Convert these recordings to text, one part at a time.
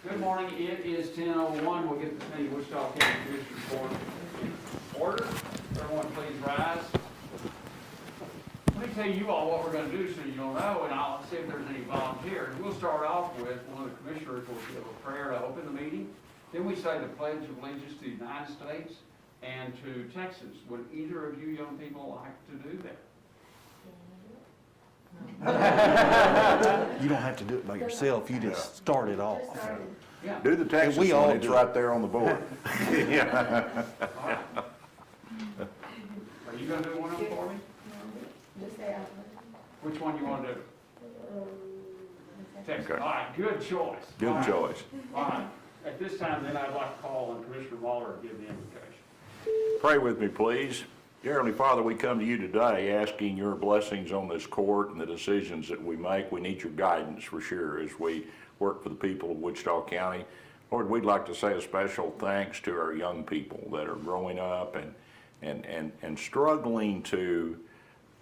Good morning. It is 10:01. We'll get the Trinity Wichita County Commissioners Board in order. Everyone please rise. Let me tell you all what we're going to do so you'll know, and I'll see if there's any volunteers. We'll start off with one of the commissioners will give a prayer to open the meeting. Then we say the Pledge of Allegiance to the United States and to Texas. Would either of you young people like to do that? You don't have to do it by yourself. You just start it off. Yeah. Do the Texas we one, all it's do right there on the board. All right. Are you going to do one of them for me? Which one you want to do? Texas. Okay. All right, good choice. Good All right. choice. All right. At this time, then, I'd like to call on Commissioner Waller to give the invocation. Pray with me, please. Dear Heavenly Father, we come to you today asking your blessings on this court and the decisions that we make. We need your guidance for sure as we work for the people of Wichita County. Lord, we'd like to say a special thanks to our young people that are growing up and struggling to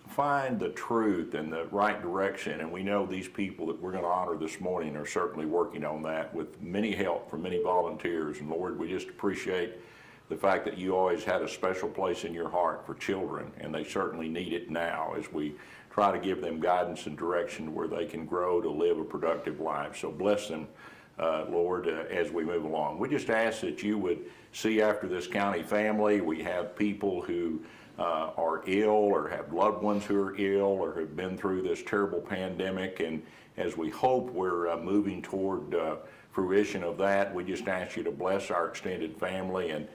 find the truth and the right direction. And we know these people that we're going to honor this morning are certainly working on that with many help from many volunteers. And Lord, we just appreciate the fact that you always had a special place in your heart for children, and they certainly need it now as we try to give them guidance and direction where they can grow to live a productive life. So bless them, Lord, as we move along. We just ask that you would see after this county family. We have people who are ill or have loved ones who are ill or have been through this terrible pandemic, and as we hope we're moving toward fruition of that, we just ask you to bless our extended family and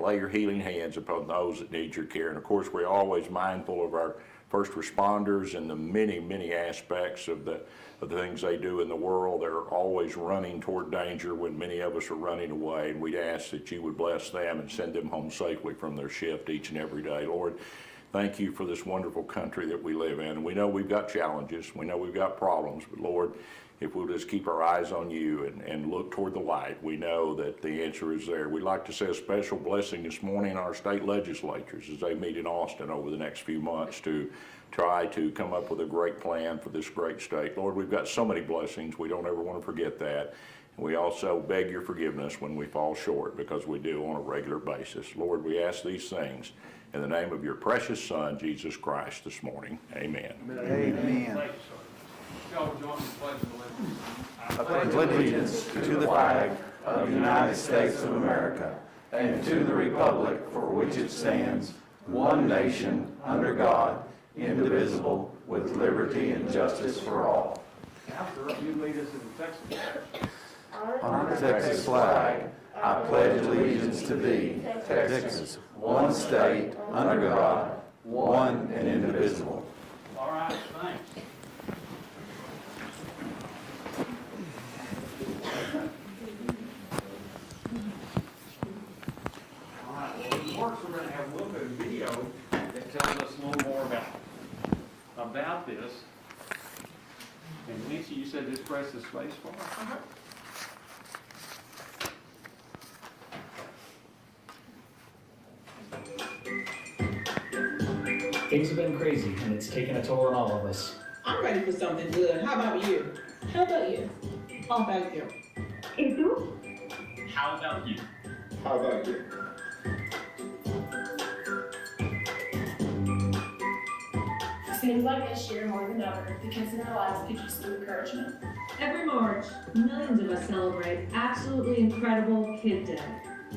lay your healing hands upon those that need your care. And of course, we're always mindful of our first responders and the many aspects of the things they do in the world. They're always running toward danger when many of us are running away. And we'd ask that you would bless them and send them home safely from their shift each and every day. Lord, thank you for this wonderful country that we live in. And we know we've got challenges. We know we've got problems. But Lord, if we'll just keep our eyes on you and look toward the light, we know that the answer is there. We'd like to say a special blessing this morning on our state legislatures as they meet in Austin over the next few months to try to come up with a great plan for this great state. Lord, we've got so many blessings. We don't ever want to forget that. And we also beg your forgiveness when we fall short, because we do on a regular basis. Lord, we ask these things in the name of your precious Son, Jesus Christ, this morning. Amen. Amen. Thank you, sir. Y'all join me in the Pledge of Allegiance. I pledge allegiance to the flag of the United States of America and to the republic for which it stands, one nation, under God, indivisible, with liberty and justice for all. Now, sir, you lead us in the Texas. On the Texas flag, I pledge allegiance to thee, Texas, one state, under God, one and indivisible. All right, thanks. All right, well, of course, we're going to have a little bit of video that tells us a little more about this. And Nancy, you said just press the space bar? Things have been crazy, and it's taken a toll on all of us. I'm ready for something good. How about you? How about you? How about you? ¿Y tú? How about you? How about you? Seems like this year more than ever, the kids in our lives could use some encouragement. Every March, millions of us celebrate absolutely incredible Kid Day.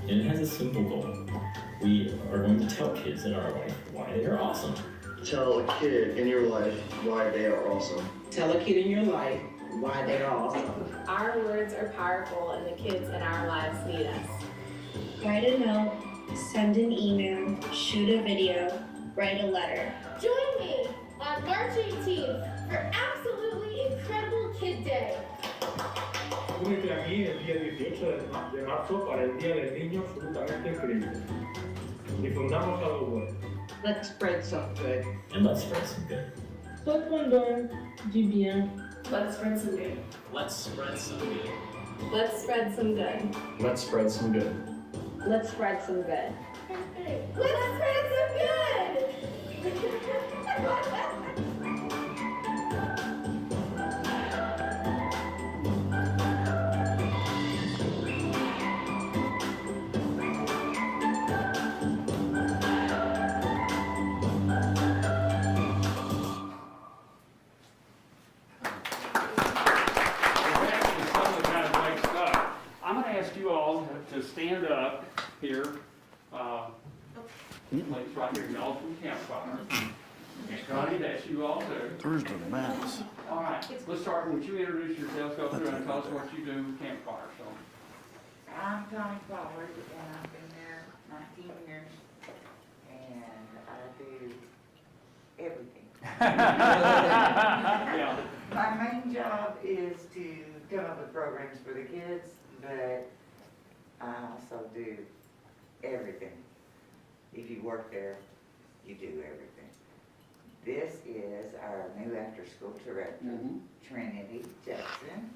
And it has a simple goal. We are going to tell kids in our life why they are awesome. Tell a kid in your life why they are awesome. Tell a kid in your life why they are awesome. Our words are powerful and the kids in our lives need us. Write a note, send an email, shoot a video, write a letter. Join me on March 18th for absolutely incredible Kid Day. Únete a mí el día 18 de marzo para el Día del Niño absolutamente increíble. Difundamos algo bueno. Let's spread some good. And let's spread some good. Répondons du bien. Let's spread some good. Let's spread some good. Let's spread some good. Let's spread some good. Let's spread some good. Let's spread some good! up here, place right here, y'all from campfire. And Connie, that's you all too. There's the mouse. All right, let's start with you. Introduce yourselves, go through and tell us what you do with campfire. So, I'm Connie Pollard, and I've been there 19 years, and I do everything. yeah. My main job is to come up with programs for the kids, but I also do everything. If you work there, you do everything. This is our new after-school director, Trinity, Jefferson.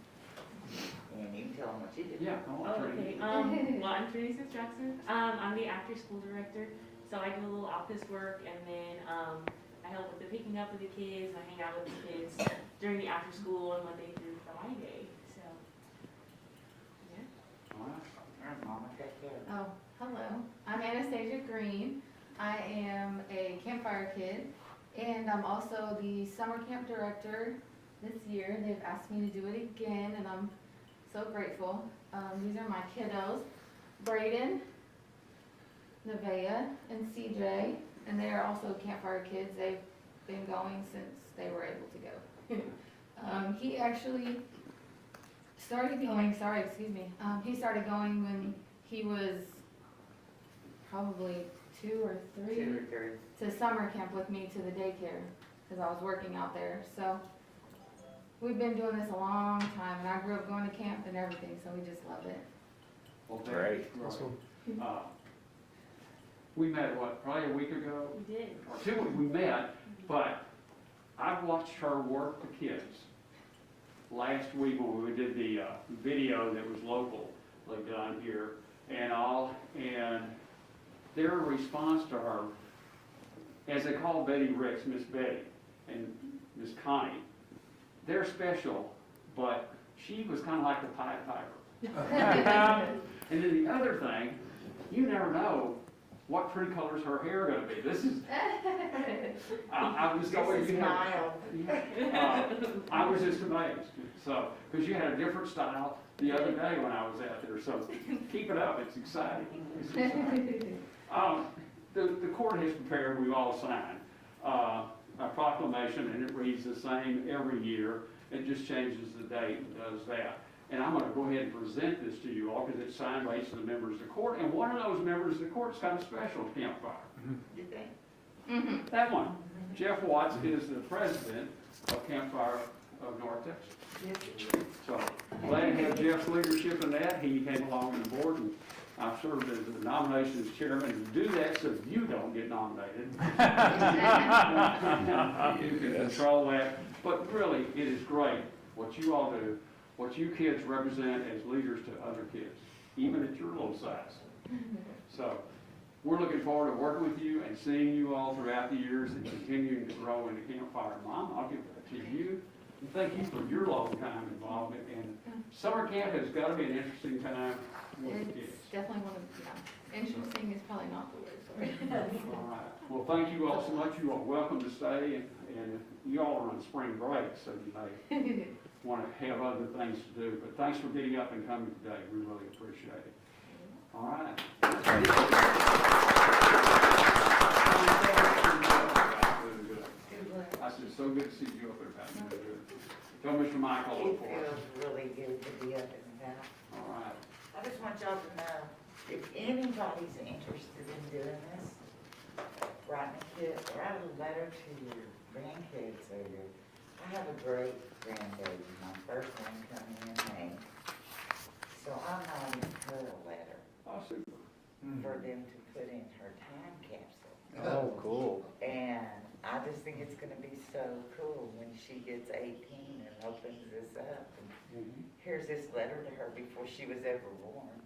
And you can tell them what you do. Yeah, come on, Trinity. Well, I'm Trinity Jackson. I'm the after-school director, so I do a little office work, and then I help with the picking up of the kids. I hang out with the kids during the after-school on Monday through Friday. So, yeah. All right. Mama, take care. Oh, hello. I'm Anastasia Green. I am a campfire kid, and I'm also the summer camp director this year. They've asked me to do it again, and I'm so grateful. These are my kiddos, Braden, Nevaeh, and CJ, and they are also campfire kids. They've been going since they were able to go. He actually started going, he started going when he was probably 2 or 3 to summer camp with me to the daycare because I was working out there. So we've been doing this a long time, and I grew up going to camp and everything, so we just love it. Well, Great. We met, what, probably a week ago? We did. Or 2 weeks we met, but I've watched her work the kids. Last week when we did the video that was local, like down here, and their response to her, as they call Betty Ricks, Miss Betty, and Miss Connie, they're special, but she was kind of like the Pied Piper. And then the other thing, you never know what pretty colors her hair are going to be. This is, I was always, I was just amazed. So, because you had a different style the other day when I was out there. So keep it up. It's exciting. It's exciting. The court has prepared, we've all signed, a proclamation, and it reads the same every year. It just changes the date and does that. And I'm going to go ahead and present this to you all because it's signed by each of the members of the court. And one of those members of the court is kind of special to Campfire. You think? That one. Jeff Watts is the president of Campfire of North Texas. So glad to have Jeff's leadership in that. He came along on the board, and I've served as the nominations chairman to do that so you don't get nominated. You can control that. But really, it is great what you all do, what you kids represent as leaders to other kids, even at your little size. So we're looking forward to working with you and seeing you all throughout the years and continuing to grow into Campfire. Mom, I'll give that to you. And thank you for your long time involvement. And summer camp has got to be an interesting time with the kids. It's definitely one of, interesting is probably not the word for it. All right. Well, thank you all so much. You are welcome to stay, and you all are on spring break, so you may want to have other things to do. But thanks for getting up and coming today. We really appreciate it. All right. I said, so good to see you up there, Pat. Tell Mr. Michael. It feels really good to be up and about. All right. I just want y'all to know, if anybody's interested in doing this, write a letter to your grandkids or I have a great grandbaby, my first one coming in May. So I'm writing her a letter. Oh, super. For them to put in her time capsule. Oh, cool. And I just think it's gonna be so cool when she gets 18 and opens this up. And here's this letter to her before she was ever born.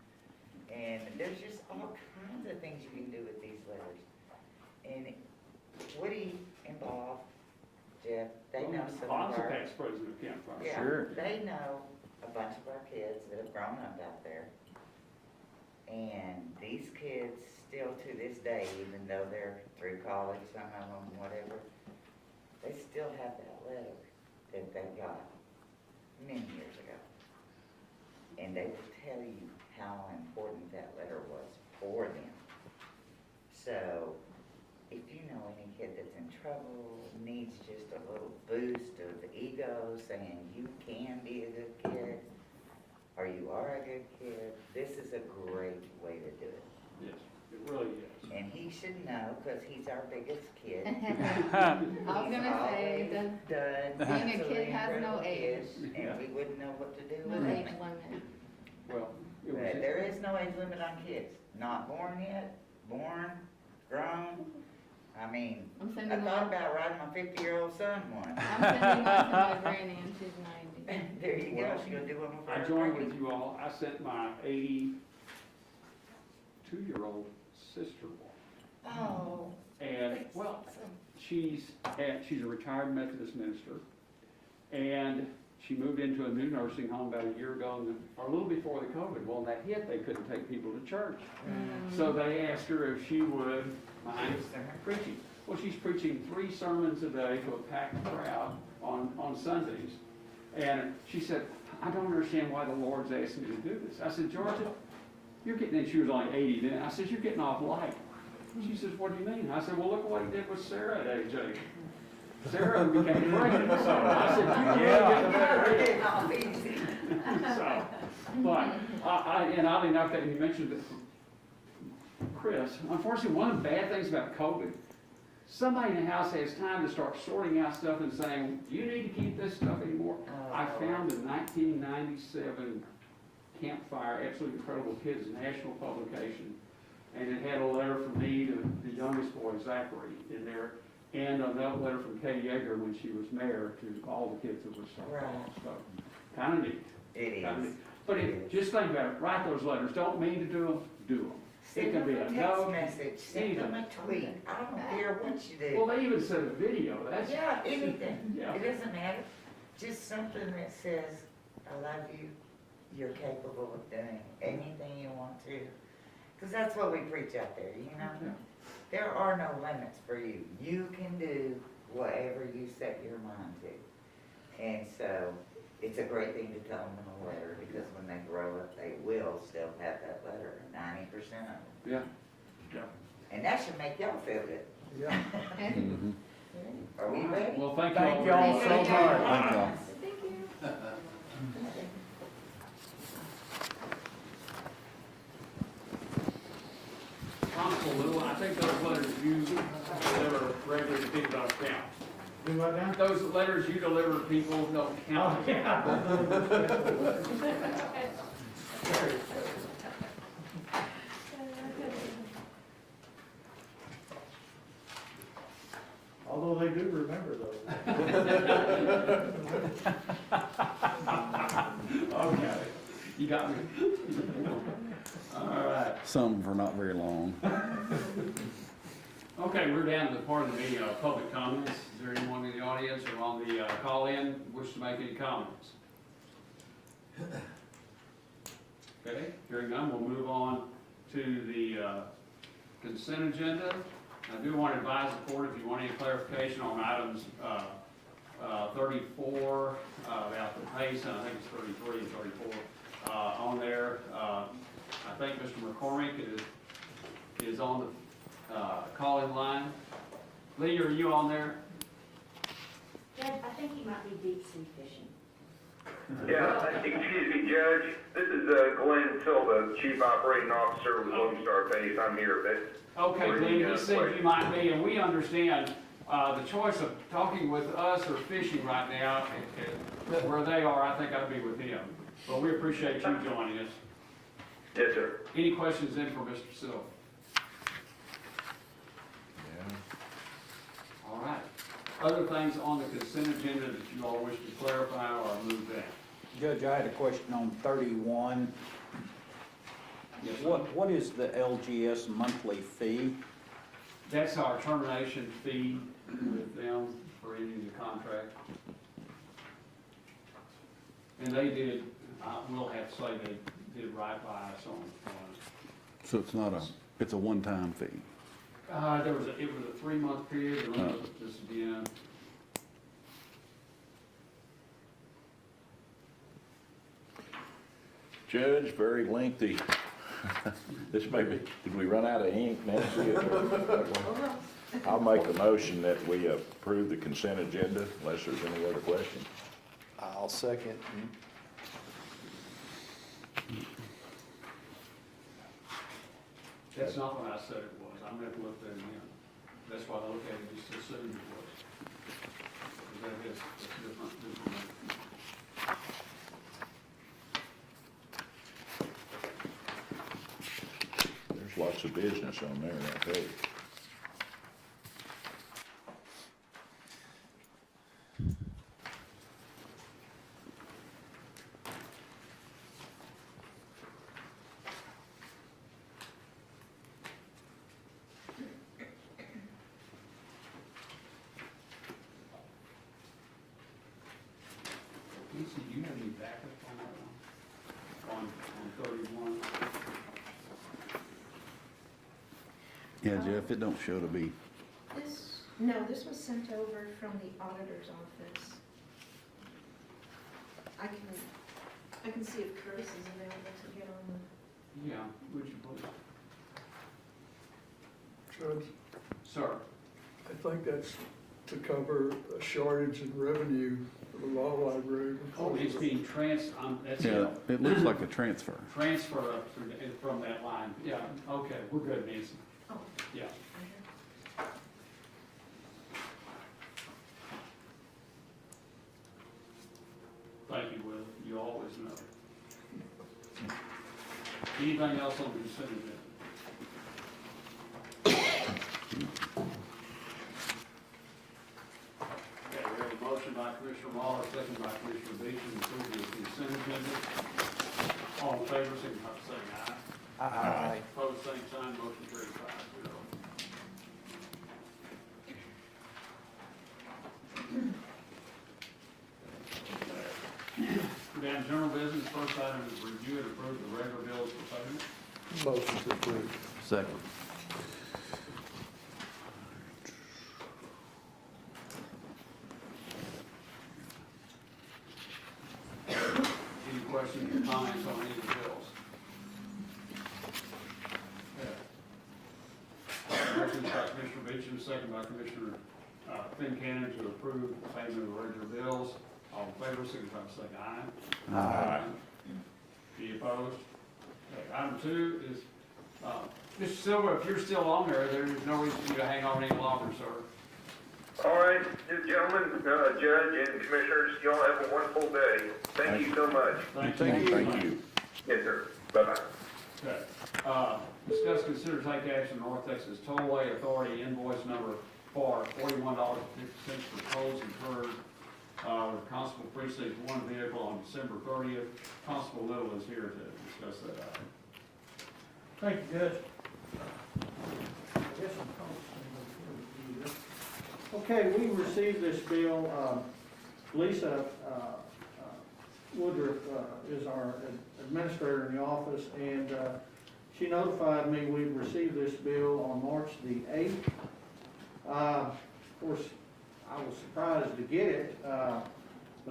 And there's just all kinds of things you can do with these letters. And Woody involved, Jeff, they know some of our... president of Campfire. Yeah, Sure. they know a bunch of our kids that have grown up out there. And these kids still to this day, even though they're through college, some of them, whatever, they still have that letter that they got many years ago. And they will tell you how important that letter was for them. So, if you know any kid that's in trouble, needs just a little boost of ego, saying you can be a good kid, or you are a good kid, this is a great way to do it. Yes, it really is. And he should know, because he's our biggest kid. I was gonna say, He's always done being a absolutely kid has no incredible age. kids, and we wouldn't know what to do No with age him. limit. Well, it was. But there is no age limit on kids. Not born yet, born, grown. I mean, I'm I sending thought one. about riding my 50-year-old son once. I'm sending one to my granny and she's 90. There you go, Well, she's gonna do one with I her. joined with you all. I sent my 82-year-old sister one. Oh. And, well, she's a retired Methodist minister, and she moved into a new nursing home about a year ago, or a little before the COVID. Well, when that hit, they couldn't take people to church. So they asked her if she would mind preaching. Well, she's preaching 3 sermons a day to a packed crowd on Sundays. And she said, I don't understand why the Lord's asked me to do this. I said, Georgia, you're getting, and she was only 80 then. I said, you're getting off light. She says, what do you mean? I said, well, look what he did with Sarah at age 8. Sarah became pregnant. So I said, you really get the Easy. So, but, and oddly enough, that you mentioned that, Chris, unfortunately, one of the bad things about COVID, somebody in the house has time to start sorting out stuff and saying, do you need to keep this stuff anymore? I found a 1997 Campfire, Absolutely Incredible Kids national publication, and it had a letter from me to the youngest boy, Zachary, in there, and another letter from Katie Yeager when she was mayor to all the kids that were started. Right. So, kind of neat. It Kinda is. neat. But just think about it, write those letters, don't mean to do them, do them. It Send can be them a a text note, message, send them a tweet. I don't care what you do. well, they even said a video, that's. Yeah, anything. Yeah. It doesn't matter. Just something that says, I love you, you're capable of doing anything you want to. Because that's what we preach out there, you know? Yeah. There are no limits for you. You can do whatever you set your mind to. And so, it's a great thing to tell them in a letter, because when they grow up, they will still have that letter, 90% of them. Yeah, yeah. And that should make y'all feel good. Yeah. Are we ready? Well, thank Thank you all y'all very so much. much. Thank y'all. Thank you. Constable Lou, I think those letters you deliver regularly to people don't count. Do what now? Those letters you deliver to people don't count. Oh, yeah. Although they do remember those. Okay, you got me. All right. Some for not very long. Okay, we're down to the part of the meeting, public comments. Is there anyone in the audience or on the call-in wish to make any comments? Okay, hearing none, we'll move on to the consent agenda. I do want to advise the court, if you want any clarification on items 34, about the pace, and I think it's 33 and 34 on there. I think Mr. McCormick is on the call-in line. Lee, are you on there? Judge, I think he might be deep sea fishing. Yeah, excuse me, Judge. This is Glenn Silva, Chief Operating Officer with Lone Star Base. I'm here, but. Okay, Glenn, he said you might be, and we understand the choice of talking with us or fishing right now, where they are, I think I'd be with him. But we appreciate you joining us. Yes, sir. Any questions then for Mr. Silva? All right. Other things on the consent agenda that you all wish to clarify or move back? Judge, I had a question on 31. Yes, sir. What is the LGS monthly fee? That's our termination fee with them for ending the contract. And they did, we'll have to say they did right by us on So it's not it's a one-time fee. it was a 3-month period, and let me look at this again. Judge, very lengthy This may be, did we run out of ink, Nancy? I'll make the motion that we approve the consent agenda unless there's any other questions. I'll second. That's not what I said it was. I'm gonna have to look that again. That's why I look at it, just assumed it was. That is, it's different information. There's lots of business on there, I tell you. Lisa, do you have any backup on 31? Yeah, Jeff, it don't show to be. This was sent over from the auditor's office. I can see if Curtis is available to get on the. Yeah, would you please? Judge, Sir? I think that's to cover a shortage in revenue for the law library. Oh, it's being that's Yeah, it. it looks like a transfer. Transfer up from that line. Yeah, okay, we're good, Nancy. Oh. Yeah. Thank you, Will. You always know. Anything else on the consent agenda? Okay, we have a motion by Commissioner Waller, second by Commissioner Beecham, to approve the consent agenda. All in favor, signify by saying aye. Aye. Opposed, same sign, motion carried 5-0. Down general business, first item is review and approve the regular bills for payment. Motion to approve. Second. Any questions or comments on any of the bills? Motion by Commissioner Beecham, second by Commissioner Fincannon to approve payment of the regular bills. All in favor, signify by saying aye. Aye. Any opposed? Okay, item 2 is, Mr. Silver, if you're still on there, there's no reason for you to hang on any longer, sir. All right, gentlemen, Judge and Commissioners, y'all have a wonderful day. Thank you so much. Thank you. Thank you. Yes, sir. Bye-bye. Okay. Discuss, consider, take action, North Texas Tollway Authority invoice number for $41.50 for tolls incurred with Constable Precinct 1 vehicle on December 30th. Constable Little is here to discuss that item. Thank you, Judge. Okay, we received this bill. Lisa Woodruff is our administrator in the office, and she notified me we'd received this bill on March the 8th. Of course, I was surprised to get it, but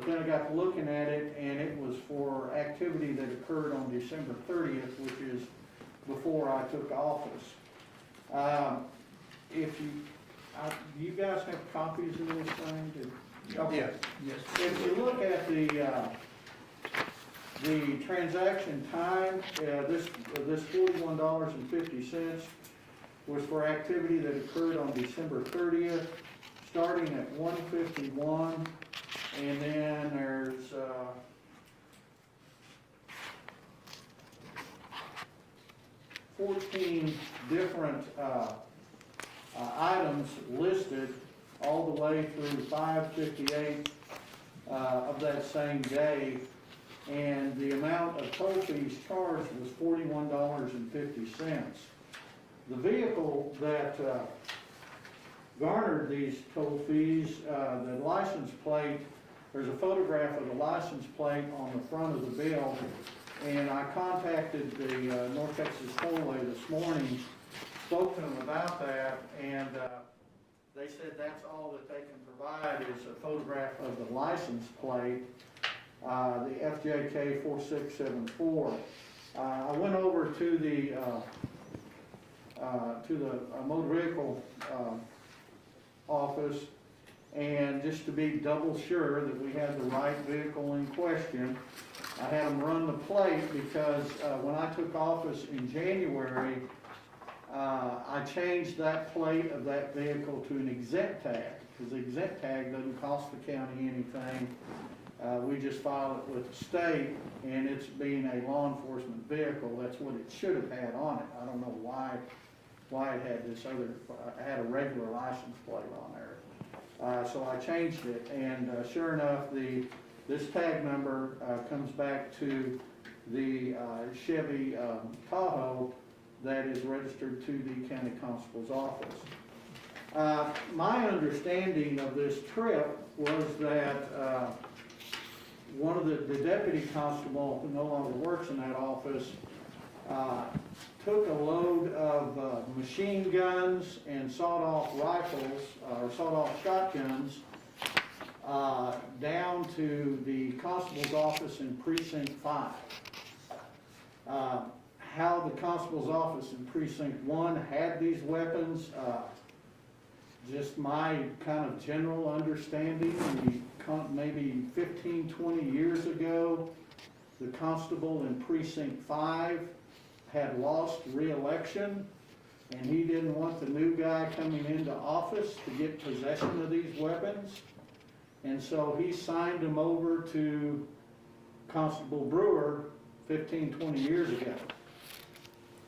then I got to looking at it, and it was for activity that occurred on December 30th, which is before I took office. If you guys have copies of this thing? Okay. Yes. If you look at the transaction time, this $41.50 was for activity that occurred on December 30th, starting at 1:51, and then there's 14 different items listed all the way through 5:58 of that same day, and the amount of toll fees charged was $41.50. The vehicle that garnered these toll fees, the license plate, there's a photograph of the license plate on the front of the bill, and I contacted the North Texas Tollway this morning, spoke to them about that, and they said that's all that they can provide is a photograph of the license plate, the FJK 4674. I went over to the motor vehicle office, and just to be double sure that we had the right vehicle in question, I had them run the plate because when I took office in January, I changed that plate of that vehicle to an exempt tag, because the exempt tag doesn't cost the county anything. We just file it with the state, and it's being a law enforcement vehicle, that's what it should have had on it. I don't know why it had this other, had a regular license plate on there. So I changed it, and sure enough, this tag number comes back to the Chevy Tahoe that is registered to the county constable's office. My understanding of this trip was that one of the deputy constable who no longer works in that office took a load of machine guns and sawed-off rifles, or sawed-off shotguns, down to the constable's office in Precinct 5. How the constable's office in Precinct 1 had these weapons, just my kind of general understanding, maybe 15, 20 years ago, the constable in Precinct 5 had lost re-election, and he didn't want the new guy coming into office to get possession of these weapons, and so he signed them over to Constable Brewer 15, 20 years ago.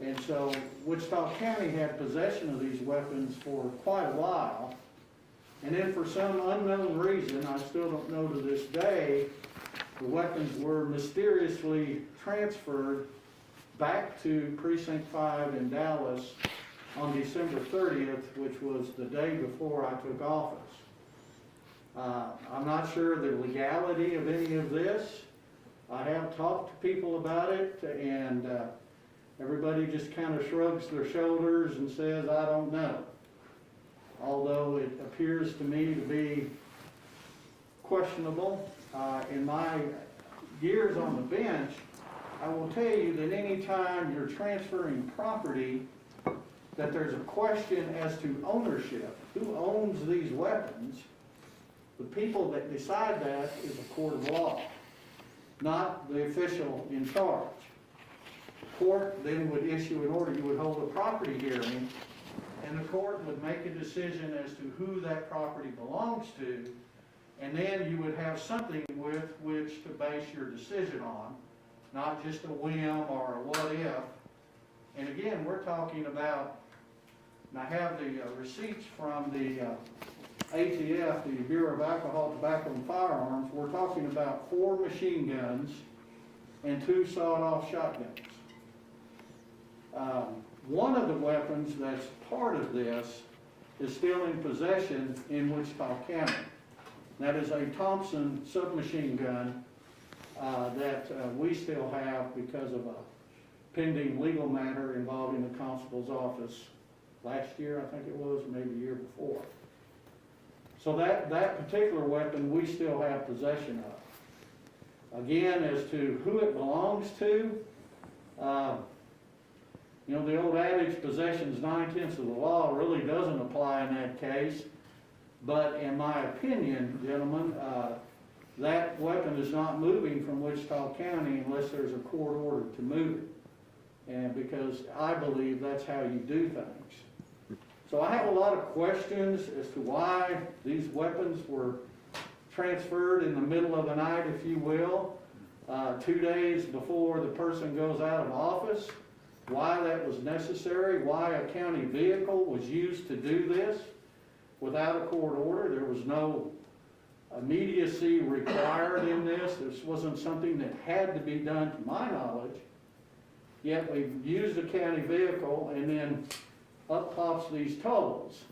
And so Wichita County had possession of these weapons for quite a while, and then for some unknown reason, I still don't know to this day, the weapons were mysteriously transferred back to Precinct 5 in Dallas on December 30th, which was the day before I took office. I'm not sure the legality of any of this. I have talked to people about it, and everybody just kind of shrugs their shoulders and says, I don't know. Although it appears to me to be questionable. In my years on the bench, I will tell you that any time you're transferring property, that there's a question as to ownership. Who owns these weapons? The people that decide that is a court of law, not the official in charge. The court then would issue an order. You would hold a property hearing, and the court would make a decision as to who that property belongs to, and then you would have something with which to base your decision on, not just a whim or a what if. And again, we're talking about, and I have the receipts from the ATF, the Bureau of Alcohol, Tobacco, and Firearms. We're talking about 4 machine guns and 2 sawed-off shotguns. One of the weapons that's part of this is still in possession in Wichita County. That is a Thompson submachine gun that we still have because of a pending legal matter involving the constable's office last year, I think it was, maybe the year before. So that particular weapon we still have possession of. Again, as to who it belongs to, you know, the old adage, possession's 9/10 of the law, really doesn't apply in that case. But in my opinion, gentlemen, that weapon is not moving from Wichita County unless there's a court order to move it. And because I believe that's how you do things. So I have a lot of questions as to why these weapons were transferred in the middle of the night, if you will, 2 days before the person goes out of office, why that was necessary, why a county vehicle was used to do this without a court order. There was no immediacy required in this. This wasn't something that had to be done to my knowledge. Yet we used a county vehicle, and then up pops these tolls.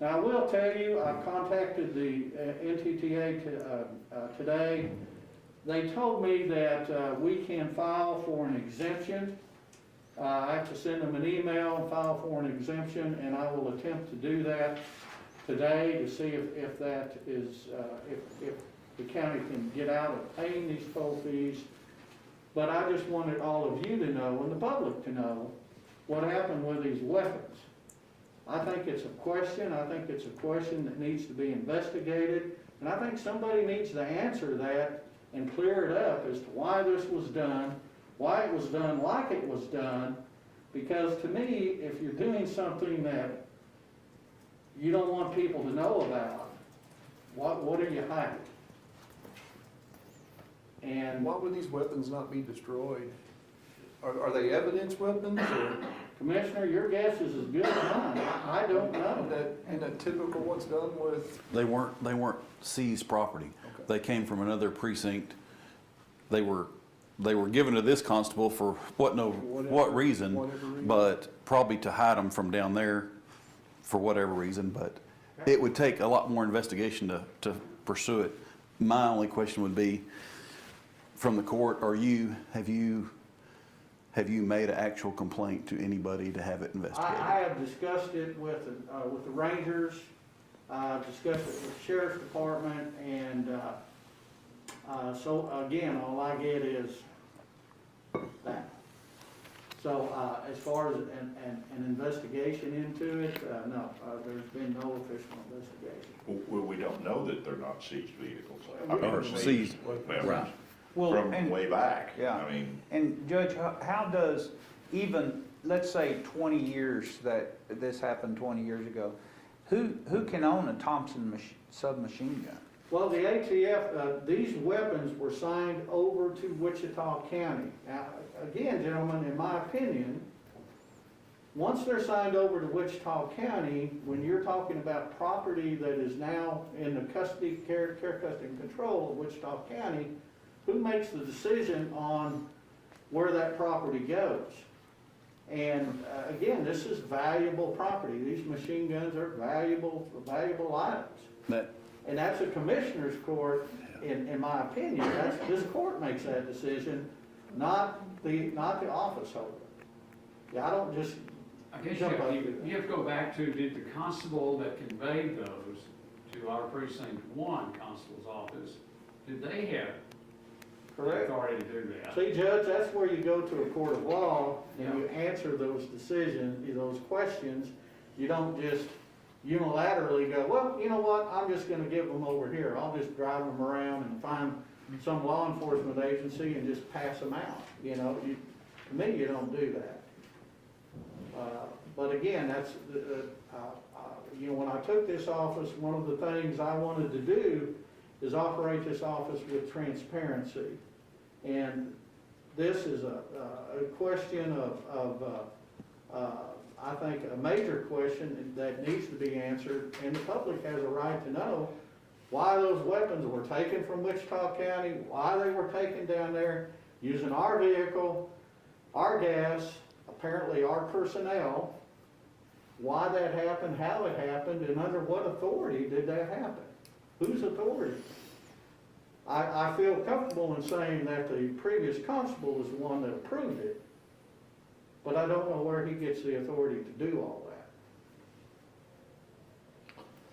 Now I will tell you, I contacted the NTTA today. They told me that we can file for an exemption. I have to send them an email and file for an exemption, and I will attempt to do that today to see if that is, if the county can get out of paying these toll fees. But I just wanted all of you to know and the public to know what happened with these weapons. I think it's a question. I think it's a question that needs to be investigated. And I think somebody needs to answer that and clear it up as to why this was done, why it was done like it was done. Because to me, if you're doing something that you don't want people to know about, what are you hiding? And why would these weapons not be destroyed? Are they evidence weapons or? Commissioner, your guess is as good as mine. I don't know. Isn't that typical what's done with? They weren't seized property. Okay. They came from another precinct. They were given to this constable for what reason, but probably to hide them from down there for whatever reason, but it would take a lot more investigation to pursue it. My only question would be, from the court, have you made an actual complaint to anybody to have it investigated? I have discussed it with the Rangers, discussed it with the Sheriff's Department, and so again, all I get is that. So as far as an investigation into it, no, there's been no official investigation. Well, we don't know that they're not seized vehicles. Or seized, right. From way back. Yeah. I mean, And Judge, how does even, let's say 20 years that this happened 20 years ago, who can own a Thompson submachine gun? Well, the ATF, these weapons were signed over to Wichita County. Now, again, gentlemen, in my opinion, once they're signed over to Wichita County, when you're talking about property that is now in the custody, care, custody, and control of Wichita County, who makes the decision on where that property goes? And again, this is valuable property. These machine guns are valuable items. And that's a commissioner's court, in my opinion. This court makes that decision, not the office holder. Yeah, I don't just I guess jump up. you have to go back to, did the constable that conveyed those to our precinct 1 constable's office, did they have Correct. authority to do that? See, Judge, that's where you go to a court of law and you answer those decisions, those questions. You don't just unilaterally go, well, you know what, I'm just gonna give them over here. I'll just drive them around and find some law enforcement agency and just pass them out. You know, to me, you don't do that. But again, that's, you know, when I took this office, one of the things I wanted to do is operate this office with transparency. And this is a question of I think a major question that needs to be answered, and the public has a right to know why those weapons were taken from Wichita County, why they were taken down there using our vehicle, our gas, apparently our personnel, why that happened, how it happened, and under what authority did that happen? Whose authority? I feel comfortable in saying that the previous constable was the one that approved it, but I don't know where he gets the authority to do all that.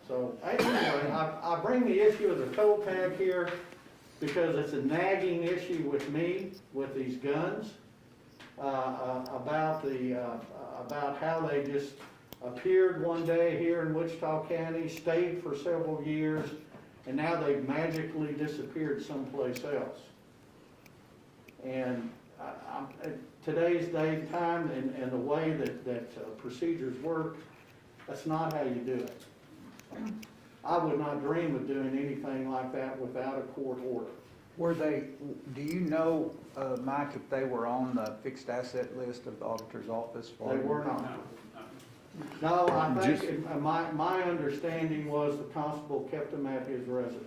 So anyway, I bring the issue of the toe tag here because it's a nagging issue with me with these guns, about how they just appeared one day here in Wichita County, stayed for several years, and now they've magically disappeared someplace else. And today's day and time and the way that procedures work, that's not how you do it. I would not dream of doing anything like that without a court order. Were they, do you know, Mike, if they were on the fixed asset list of the auditor's office? They were not. No, I think my understanding was the constable kept them at his residence.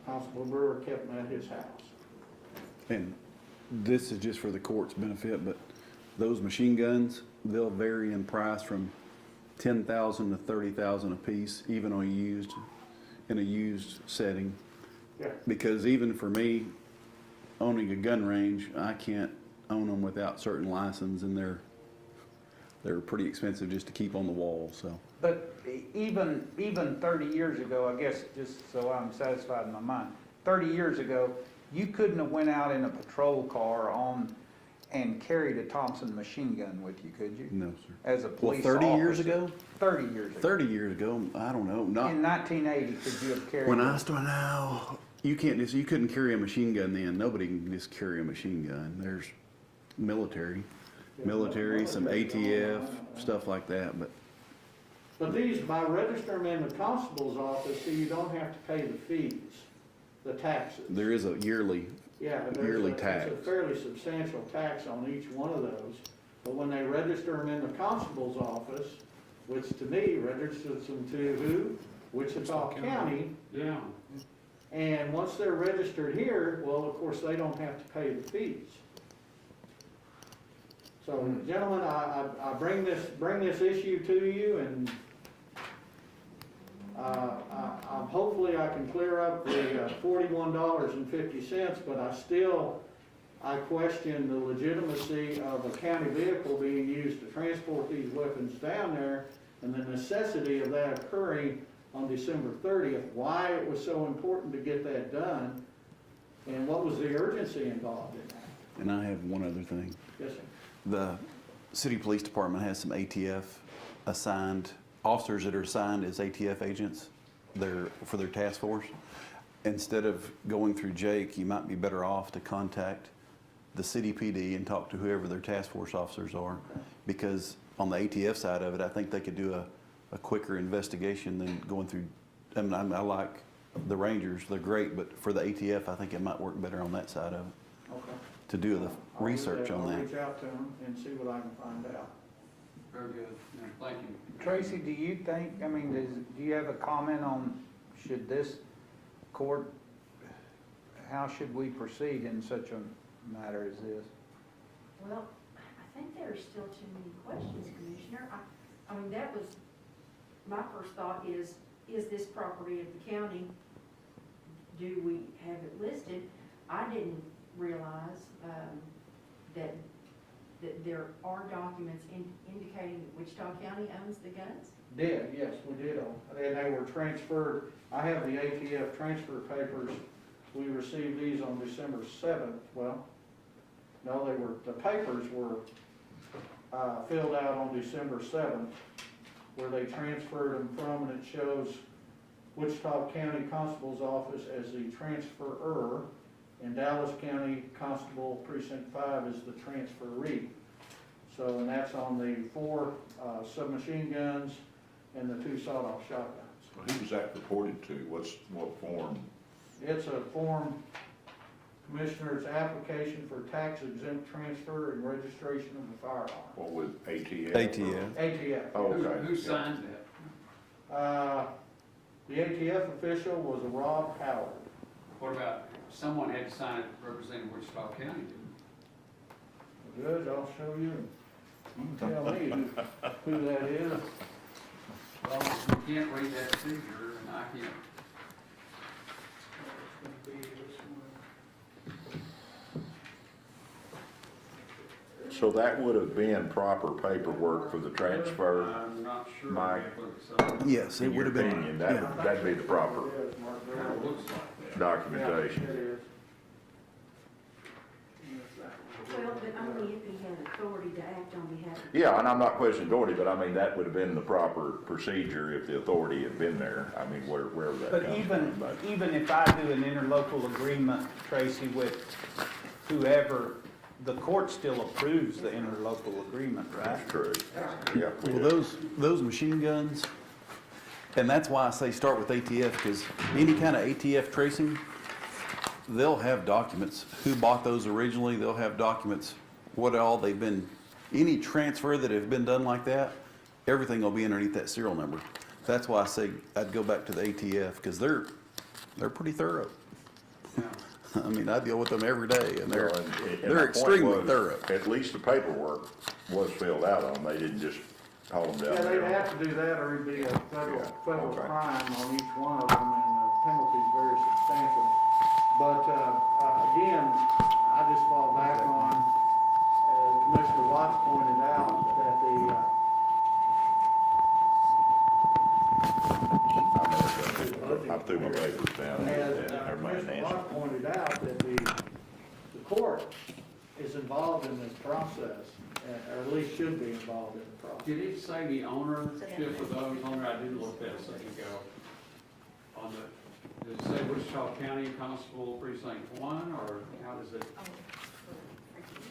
Constable Brewer kept them at his house. And this is just for the court's benefit, but those machine guns, they'll vary in price from $10,000 to $30,000 a piece, even in a used setting. Yeah. Because even for me, owning a gun range, I can't own them without certain license, and they're pretty expensive just to keep on the wall. So. But even 30 years ago, I guess, just so I'm satisfied in my mind, 30 years ago, you couldn't have went out in a patrol car and carried a Thompson machine gun with you, could you? No, sir. As a Well, police 30 years officer? ago? 30 years ago. 30 years ago, I don't know, not. In 1980, could you have carried? When I started out, you couldn't carry a machine gun then. Nobody can just carry a machine gun. There's military, some ATF, stuff like that, but But these, by registering them in the constable's office, so you don't have to pay the fees, the taxes. there is a yearly, Yeah, yearly tax. It's a fairly substantial tax on each one of those. But when they register them in the constable's office, which to me registers them to who? Wichita County. Yeah. And once they're registered here, well, of course, they don't have to pay the fees. So, gentlemen, I bring this issue to you, and hopefully I can clear up the $41.50, but I question the legitimacy of a county vehicle being used to transport these weapons down there, and the necessity of that occurring on December 30th, why it was so important to get that done, and what was the urgency involved in that. And I have one other thing. Yes, sir. The city police department has some ATF assigned, officers that are assigned as ATF agents for their task force. Instead of going through Jake, you might be better off to contact the city PD and talk to whoever their task force officers are. Because on the ATF side of it, I think they could do a quicker investigation than going through, I mean, I like the Rangers, they're great, but for the ATF, I think it might work better on that side of it. Okay. To do the research on I'll that. reach out to them and see what I can find out. Very good. Yeah, thank you. Tracy, do you think, I mean, do you have a comment on, should this court, how should we proceed in such a matter as this? Well, I think there are still too many questions, Commissioner. I mean, that was, my first thought is this property of the county? Do we have it listed? I didn't realize that there are documents indicating that Wichita County owns the guns? Yes, we did. And they were transferred. I have the ATF transfer papers. We received these on December 7th. Well, no, the papers were filled out on December 7th, where they transferred them from, and it shows Wichita County Constable's Office as the transferor, and Dallas County Constable Precinct 5 is the transferee. So, and that's on the 4 submachine guns and the 2 sawed-off shotguns. Who was that reported to? What form? It's a form, Commissioner's application for tax exempt transfer and registration of the firearm. What with ATF? ATF. ATF. Oh, okay. Who signed that? The ATF official was a Rob Howard. What about, someone had to sign it representing Wichita County, didn't Judge, I'll show you. You can tell me who that is. Well, you can't read that signature, and I can't. It's gonna be this one. So that would have been proper paperwork for the transfer, I'm not sure. Mike? Yes, it in your would have been. opinion, Yeah. that'd be the proper Kind of looks like that. documentation. Yeah, it is. Well, but only if he had authority to act on behalf of. Yeah, and I'm not questioning authority, but I mean, that would have been the proper procedure if the authority had been there. I mean, wherever that But comes even, from. But even if I do an interlocal agreement, Tracy, with whoever, the court still approves the interlocal agreement, right? that's true. Yeah. we Well, do. those machine guns, and that's why I say start with ATF, because any kind of ATF tracing, they'll have documents, who bought those originally, they'll have documents, what all they've been, any transfer that have been done like that, everything will be underneath that serial number. That's why I say I'd go back to the ATF, because they're pretty thorough. I mean, I deal with them every day, and Well, and my they're point extremely was, thorough. At least the paperwork was filled out on, they didn't just haul them down Yeah, there. they'd have to do that, or it'd be a federal okay. crime on each one of them, and the penalty's very substantial. But, again, I just fall back on, as Commissioner Watts pointed out, that I threw my papers down, as and everybody Commissioner answered. Watts pointed out, that the court is involved in this process, or at least should be involved in the process. Did it say the ownership of those? I did look that a second ago. On the, did it say Wichita County Constable Precinct 1, or how does it?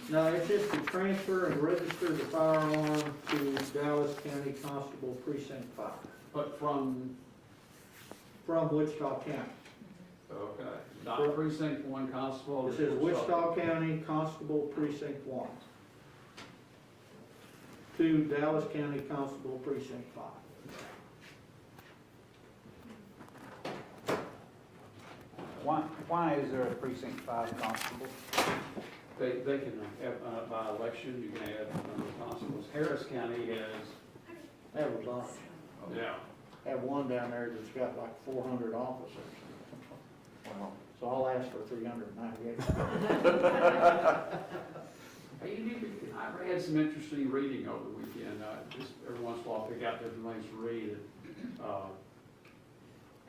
No, it's just to transfer and register the firearm to Dallas County Constable Precinct 5. But from, Wichita County. okay, not Precinct 1 Constable. It says Wichita County Constable Precinct 1 to Dallas County Constable Precinct 5. Why is there a precinct 5 constable? They can have, by election, you can add a number of constables. Harris County has, They have a bunch. yeah. Have one down there that's got like 400 officers. Wow. So I'll ask for 398. Hey, you need to, I had some interesting reading over the weekend. Just every once in a while, pick out different things to read.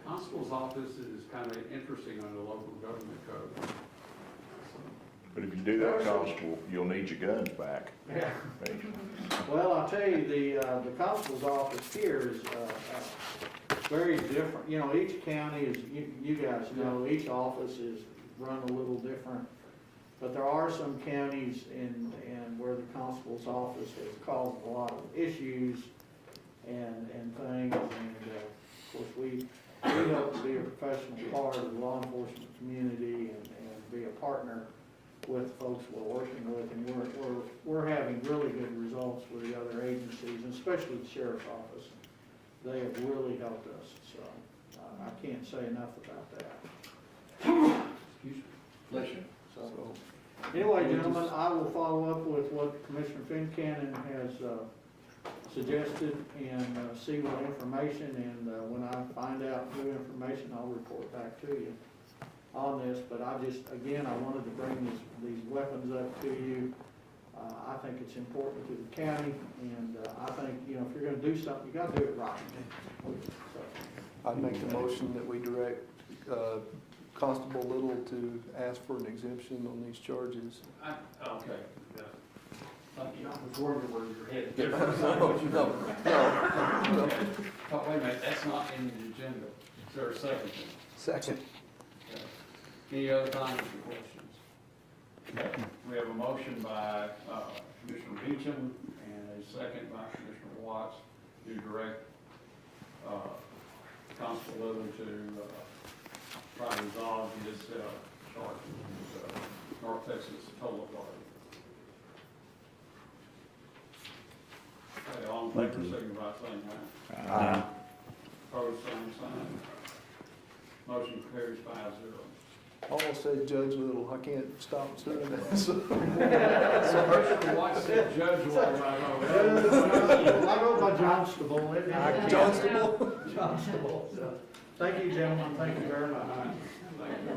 Constable's office is kind of interesting under the local government code. But if you do that, Constable, you'll need your guns back. Yeah. Well, I'll tell you, the constable's office here is very different. You know, each county is, you guys know, each office is run a little different. But there are some counties in where the constable's office has caused a lot of issues and things. And of course, we hope to be a professional part of the law enforcement community and be a partner with folks we're working with, and we're having really good results with the other agencies, and especially the sheriff's office. They have really helped us, so I can't say enough about that. Excuse me. Bless you. So, anyway, gentlemen, I will follow up with what Commissioner Fincannon has suggested and see what information, and when I find out new information, I'll report back to you on this. But I wanted to bring these weapons up to you. I think it's important to the county, and I think, you know, if you're gonna do something, you gotta do it right. So, I'd make the motion that we direct Constable Little to ask for an exemption on these charges. Okay. Yeah. You know, I was worried where your head. No. Oh, wait a minute, that's not in the agenda. Is there a second? Second. Okay. Any other comments or questions? Okay. We have a motion by Commissioner Beecham and a second by Commissioner Watts to direct Constable Little to try to resolve his charge with North Texas Toll Authority. Okay, all in favor, signify by saying aye. Aye. Opposed, same sign. Motion carries 5-0. Almost said Judge Little, I can't stop saying that. So Commissioner Watts said Judge Little right over. I go by Johnstable. Johnstable? Johnstable. So, thank you, gentlemen. Thank you very much. Thank you.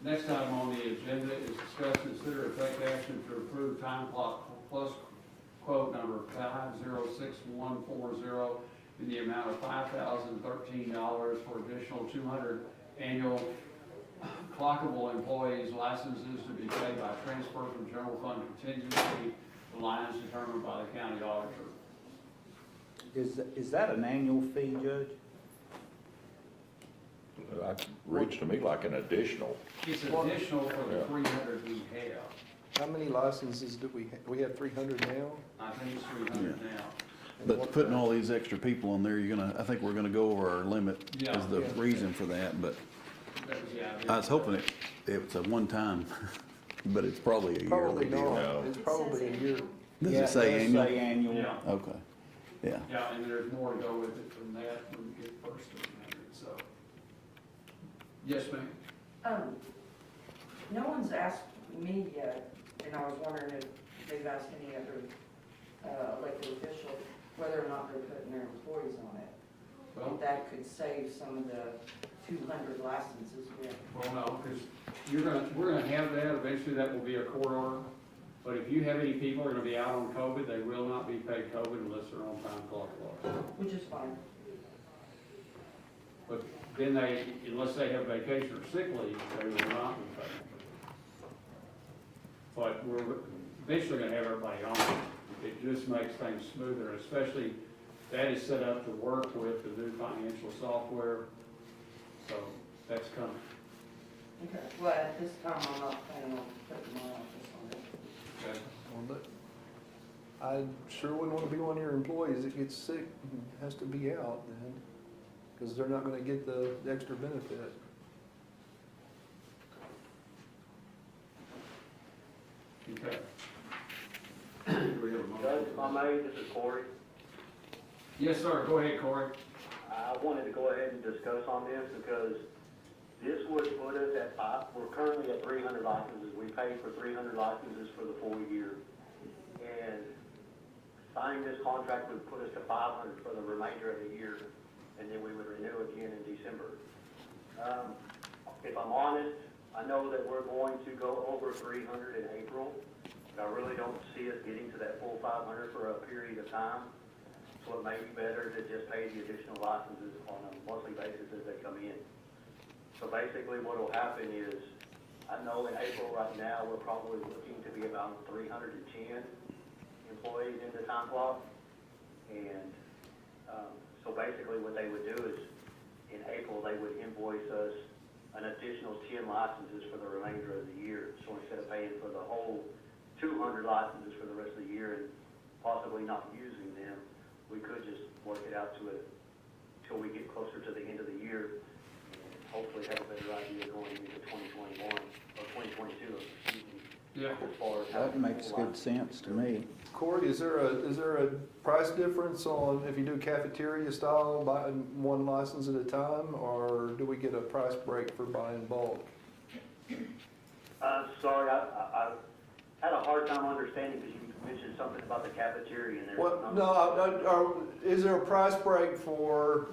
Next item on the agenda is discuss, consider, and take action to approve time clock plus quote number 506140 in the amount of $5,013 for additional 200 annual clockable employees licenses to be paid by transfer from general fund contingency, the lines determined by the county auditor. Is that an annual fee, Judge? That reads to me like an additional. It's additional for the 300 we have. how many licenses do we have? We have 300 now? I think it's 300 now. But putting all these extra people on there, I think we're gonna go over our limit is the reason for that, but I was hoping it's a one-time, but it's probably a yearly deal. Not. It's probably a year. Does it say annual? Say annual. Yeah. Okay, yeah. Yeah, and there's more to go with it from that when we get first 300, so. Yes, ma'am. No one's asked me yet, and I was wondering if they've asked any other elected official whether or not they're putting their employees on it. Well, That could save some of the 200 licenses we have. well, no, because we're gonna have that, eventually that will be a court order. But if you have any people who are gonna be out on COVID, they will not be paid COVID unless they're on time clock law. Which is fine. But then they, unless they have vacation or sick leave, they will not be paid. But we're eventually gonna have everybody on it. It just makes things smoother, especially that is set up to work with the new financial software. So that's coming. Okay. Well, at this time, I'm not planning on putting my office on it. Okay. Well, but I sure wouldn't want to be one of your employees that gets sick and has to be out then, because they're not gonna get the extra benefit. Okay. Judge, if I may, this is Corey. Yes, sir. Go ahead, Corey. I wanted to go ahead and discuss on this because this would put us at we're currently at 300 licenses. We paid for 300 licenses for the full year. And signing this contract would put us to 500 for the remainder of the year. And then we would renew again in December. If I'm honest, I know that we're going to go over 300 in April. But I really don't see us getting to that full 500 for a period of time. So it may be better to just pay the additional licenses on a monthly basis as they come in. So basically what will happen is, I know in April right now, we're probably looking to be about 310 employees in the time clock. And so basically what they would do is, in April, they would invoice us an additional 10 licenses for the remainder of the year. So instead of paying for the whole 200 licenses for the rest of the year and possibly not using them, we could just work it out to it till we get closer to the end of the year and hopefully have a better idea going into 2021 or 2022, excuse me. Yeah. As far as That makes good sense to me. Corey, is there a price difference on if you do cafeteria style, buying one license at a time, or do we get a price break for buying bulk? Sorry, I had a hard time understanding because you mentioned something about the cafeteria in there. Well, no, is there a price break for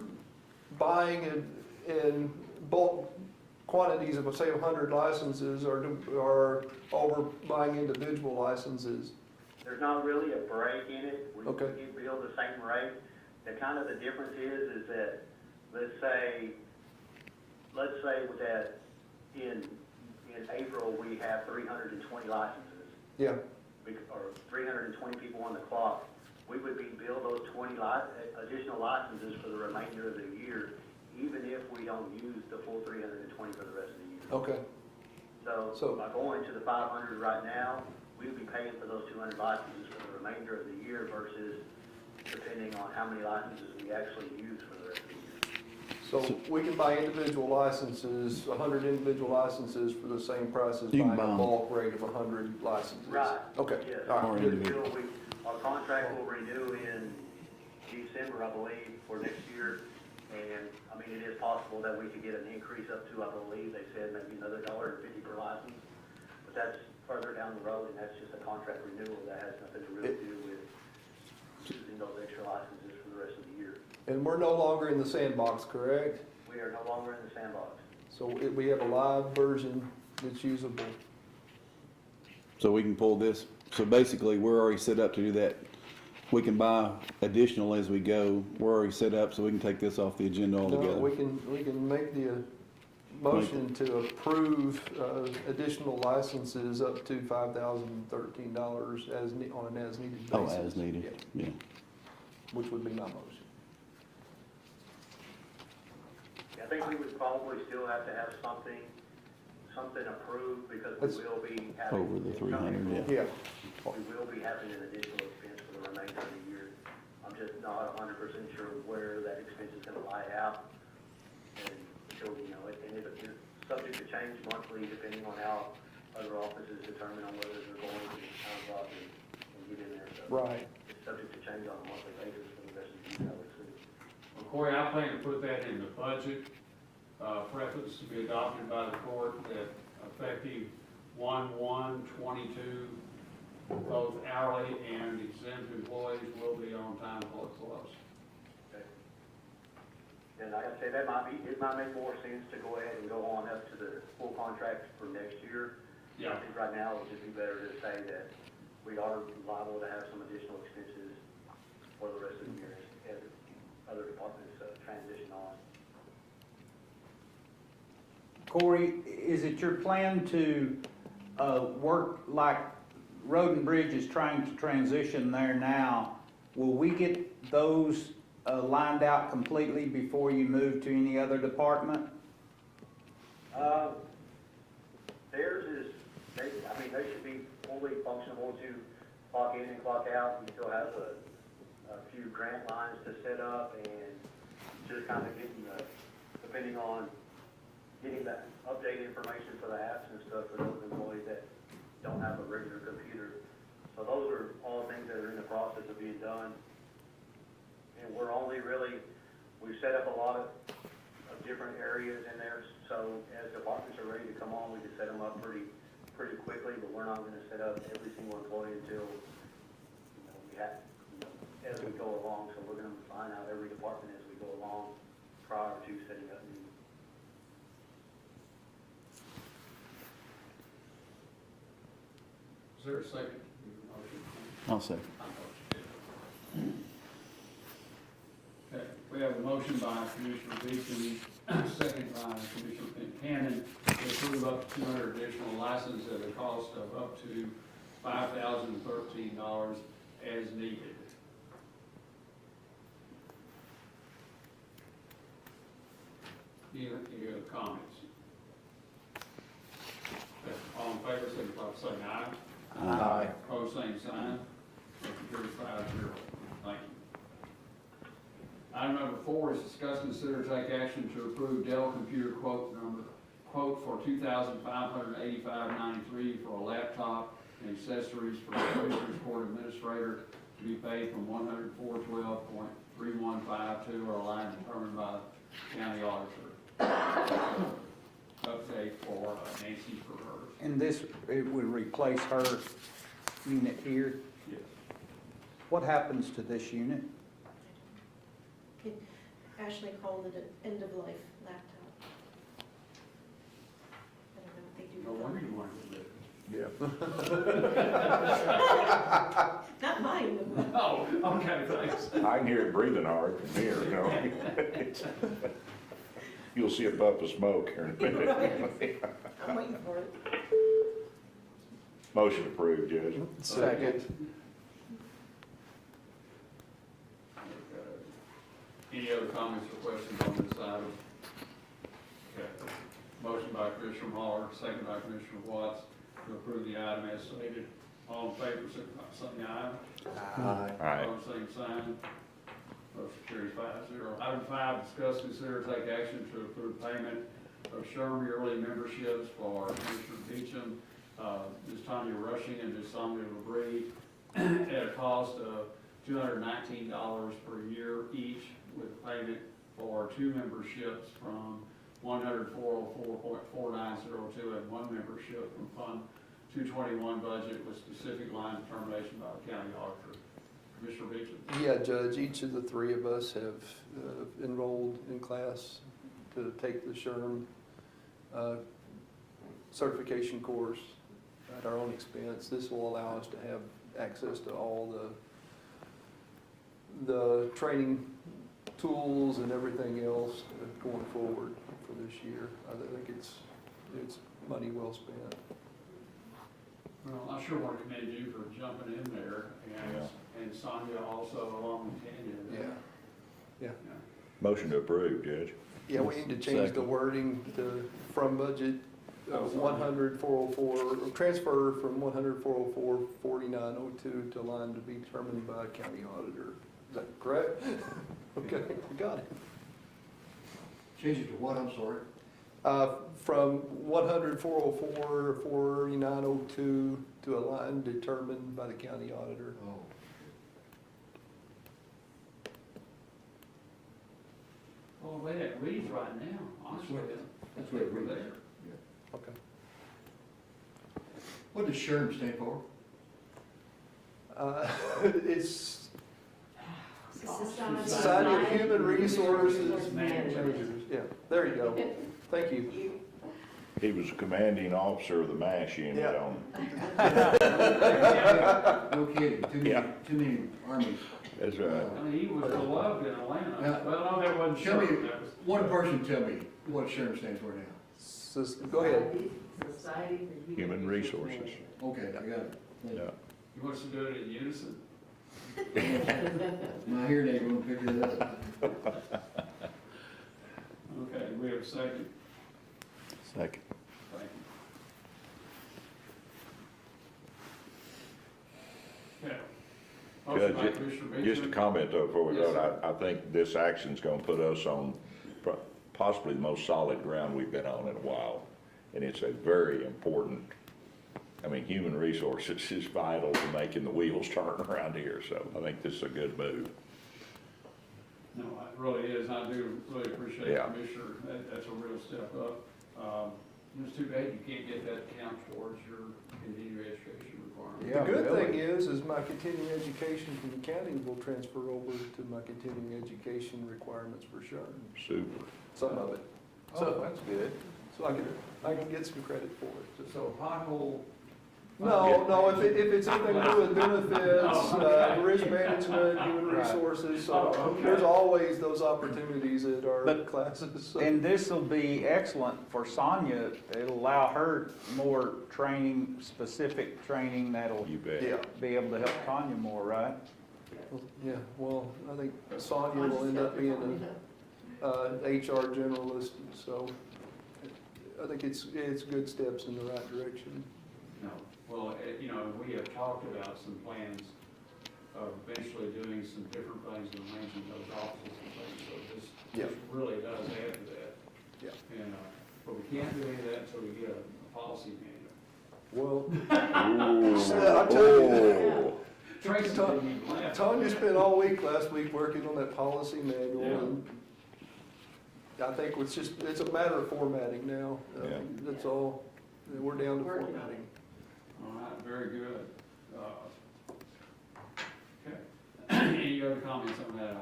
buying in bulk quantities of, say, 100 licenses, or over buying individual licenses? There's not really a break in it. We Okay. get billed the same rate. The kind of the difference is that, let's say that in April, we have 320 licenses. Yeah. Or 320 people on the clock. We would be billed those 20 additional licenses for the remainder of the year, even if we don't use the full 320 for the rest of the year. Okay. So by going to the 500 right now, we would be paying for those 200 licenses for the remainder of the year versus depending on how many licenses we actually use for the rest of the year. So we can buy individual licenses, 100 individual licenses for the same price as You can buying buy a 'em. bulk rate of 100 licenses? Right. Okay. Yes. All right. Good. individual. Our contract will renew in December, I believe, for next year. And, I mean, it is possible that we could get an increase up to, I believe, they said maybe another $1.50 per license. But that's further down the road, and that's just a contract renewal that has nothing to really do with using those extra licenses for the rest of the year. And we're no longer in the sandbox, correct? We are no longer in the sandbox. So we have a live version that's usable. So we can pull this, so basically, we're already set up to do that. We can buy additional as we go. We're already set up, so we can take this off the agenda No, altogether. we can make the motion to approve additional licenses up to $5,013 on an as-needed basis. Oh, as needed, yeah. Which would be my motion. I think we would probably still have to have something approved because we will be having. Over the 300, Yeah. We will be having an additional expense for the remainder of the year. I'm just not 100% sure where that expense is gonna lie out. And until, and it's subject to change monthly depending on how other offices determine on whether they're going to the town clock and get in there. So Right. it's subject to change on a monthly basis for the rest of the year, I would say. Well, Corey, I plan to put that in the budget, preface to be adopted by the court that effective 1/1/22, Both hourly and exempt employees will be on time plus. And like I said, it might make more sense to go ahead and go on up to the full contract for next year. Yeah. I think right now it would just be better to say that we are liable to have some additional expenses for the rest of the year as other departments transition on. Corey, is it your plan to work like Road and Bridge is trying to transition there now? Will we get those lined out completely before you move to any other department? Theirs is, they should be fully functional to clock in and clock out. We still have a few grant lines to set up and just kind of getting depending on getting that updated information for the apps and stuff for those employees that don't have a regular computer. So those are all things that are in the process of being done. And we're only really, we've set up a lot of different areas in there, so as departments are ready to come on, we can set them up pretty quickly, but we're not gonna set up every single employee until, we have, as we go along, so we're gonna find out every department as we go along prior to setting up new. Is there a second? I'll say. Okay, we have a motion by Commissioner Beecham, second by Commissioner Cannon, to approve up to 200 additional licenses at a cost of up to $5,013 as needed. Any other comments? Okay, all in favor, signify by saying aye. Aye. Opposed, same sign. Motion carries 5-0. Thank you. Item number 4 is discuss, consider, take action to approve Dell computer quote for $2,585.93 for a laptop and accessories for the Commissioners Court Administrator to be paid from $104.12.3152 or a line determined by the County Auditor. Update for Nancy for hers. And this, it would replace her unit here? Yes. What happens to this unit? Ashley called it an end-of-life laptop. I don't know what they do. No wonder you wanted to live. Yeah. Not mine. Oh, okay, thanks. I can hear it breathing hard from here, you know. You'll see a puff of smoke here in a minute. I'm waiting for it. Motion approved, Judge. Second. Any other comments or questions on this item? Okay. Motion by Commissioner Muller, second by Commissioner Watts to approve the item as stated. All in favor, signify by saying aye. Aye. Opposed, same sign. Motion carries 5-0. Item 5, discuss, consider, take action to approve payment of Sherman yearly memberships for Commissioner Beecham, Ms. Tanya Rushing, and Ms. Sonia LeBrie at a cost of $219 per year each, with payment for 2 memberships from 10404.4902 and 1 membership from Fund 221 budget with specific line determination by the County Auditor. Commissioner Beecham. Yeah, Judge, each of the 3 of us have enrolled in class to take the SHRM certification course at our own expense. This will allow us to have access to all the training tools and everything else going forward for this year. I think it's money well spent. Well, I sure want to commend you for jumping in there, and Sonia also along with Tanya. Yeah. Motion to approve, Judge. Yeah, we need to change the wording to, from budget 100-404, transfer from 100-404-4902 to line to be determined by a county auditor. Is that correct? Okay, we got it. Change it to what, I'm sorry? From 100-404-4902 to a line determined by the county auditor. Oh. Oh, wait, it reads right now, honestly. That's what it reads. There. Okay. What does SHRM stand for? It's Society of Human Resources Managers. Yeah, there you go. Thank you. He was a commanding officer of the MASH unit Yeah. on. No kidding, too many armies. That's right. I mean, he was beloved in Atlanta. Now, Well, no, that wasn't Tell me, true. That was- one person tell me what SHRM stands for now. Go ahead. Society for Human Resources. Okay, I got it. Yeah. You want us to do it in unison? My hearing aid won't pick it up. Okay, we have a second. Second. Thank you. Okay. Motion by Judge, Commissioner just a Beecham. comment though before we Yes, vote, I think this action's gonna put us on possibly the most solid ground we've been on in a while. And it's a very important, I mean, human resources is vital to making the wheels turn around here, so I think this is a good move. No, it really is. I do really appreciate Yeah. Commissioner. That's a real step up. It's too bad you can't get that to count towards your continuing education requirement. The good thing is my continuing education from the county will transfer over to my continuing education requirements for sure. Super. Some of it. Oh, that's good. So I can get some credit for it. So pothole. No, if it's anything to do with benefits, risk management, human Right. resources, so Oh, okay. there's always those opportunities at our But- classes. So. And this will be excellent for Sonia. It'll allow her more training, specific training that'll You bet. Yeah, be able to help Tanya more, right? yeah, well, I think Sonia will end up being an HR generalist, so I think it's good steps in the right direction. No, well, you know, we have talked about some plans of eventually doing some different things and arranging those offices and things, so this really does add to that. Yeah. And, but we can't do any of that until we get a policy manual. Well, I'll tell you, Tracy made me laugh. Tanya spent all week last week working on that policy manual, Yeah. and I think it's a matter of formatting now. Yeah. That's all. We're down to formatting. All right, very good. Okay. Any other comments on that?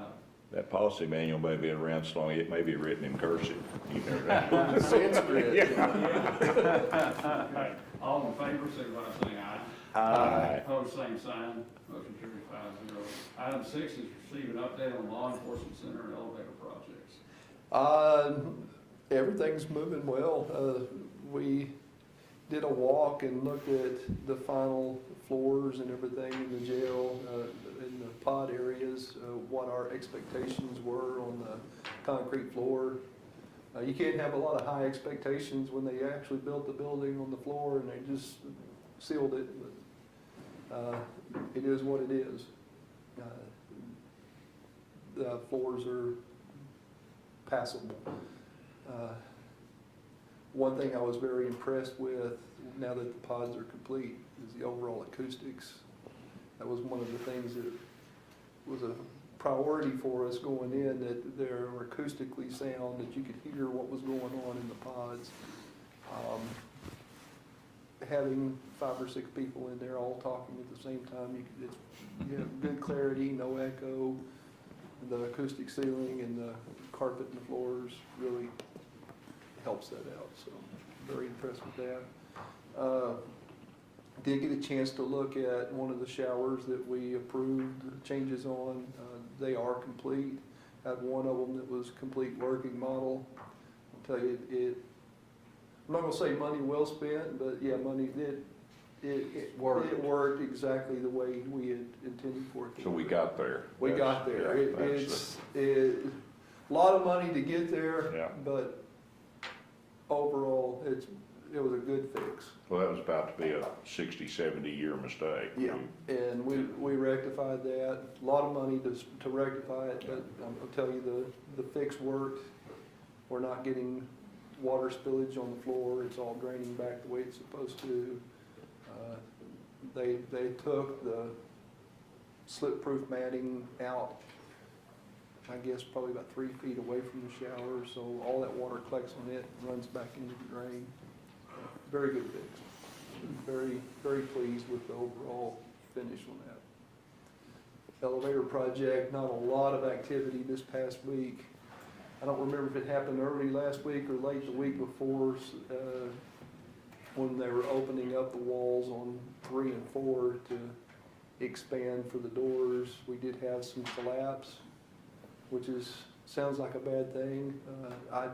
That policy manual may be around so long, it may be written in cursive. You never know. Sanskrit. Okay. All in favor, signify by saying aye. Aye. Opposed, same sign. Motion carries 5-0. Item 6 is receive an update on law enforcement center and elevator projects. Everything's moving well. We did a walk and looked at the final floors and everything in the jail, in the pod areas, what our expectations were on the concrete floor. You can't have a lot of high expectations when they actually built the building on the floor and they just sealed it. But, it is what it is. The floors are passable. One thing I was very impressed with, now that the pods are complete, is the overall acoustics. That was one of the things that was a priority for us going in, that they're acoustically sound, that you could hear what was going on in the pods. Having 5 or 6 people in there all talking at the same time, you have good clarity, no echo. The acoustic ceiling and the carpet and the floors really helps that out, so very impressed with that. Did get a chance to look at one of the showers that we approved changes on. They are complete. Had one of them that was complete working model. I'll tell you, I'm not gonna say money well spent, but yeah, money it worked exactly the way we had intended for it to. So we got there. We got there. It's a lot of money to get there, Yeah. but overall, it was a good fix. Well, that was about to be a 60, 70-year mistake. Yeah, and we rectified that. A lot of money to rectify it, but I'll tell you, the fix worked. We're not getting water spillage on the floor. It's all draining back the way it's supposed to. They took the slip-proof matting out, I guess probably about 3 feet away from the shower, so all that water collects on it and runs back into the drain. Very good fix. Very, very pleased with the overall finish on that. elevator project, not a lot of activity this past week. I don't remember if it happened early last week or late the week before, when they were opening up the walls on 3 and 4 to expand for the doors. We did have some collapse, which sounds like a bad thing. I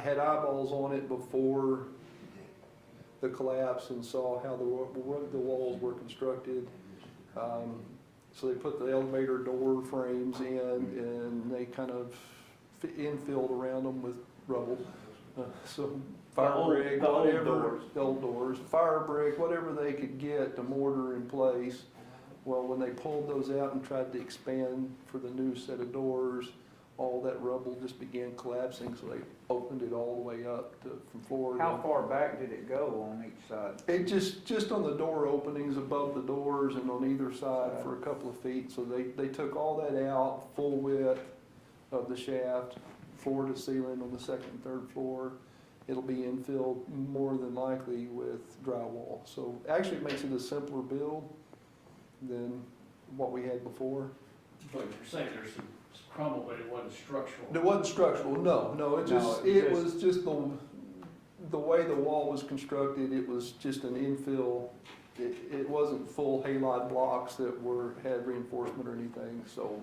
had eyeballs on it before the collapse and saw how the walls were constructed. So they put the elevator door frames in and they kind of infilled around them with rubble. So fire brick, whatever, the old doors, fire brick, whatever they could get to mortar in place. Well, when they pulled those out and tried to expand for the new set of doors, all that rubble just began collapsing, so they opened it all the way up from floor to... How far back did it go on each side? It just on the door openings above the doors and on either side for a couple of feet. So they took all that out, full width of the shaft, floor to ceiling on the second and third floor. It'll be infilled more than likely with drywall. So actually it makes it a simpler build than what we had before. But you're saying there's some crumble, but it wasn't structural. It wasn't structural, no, it was just the way the wall was constructed. It was just an infill. It wasn't full halide blocks that had reinforcement or anything. So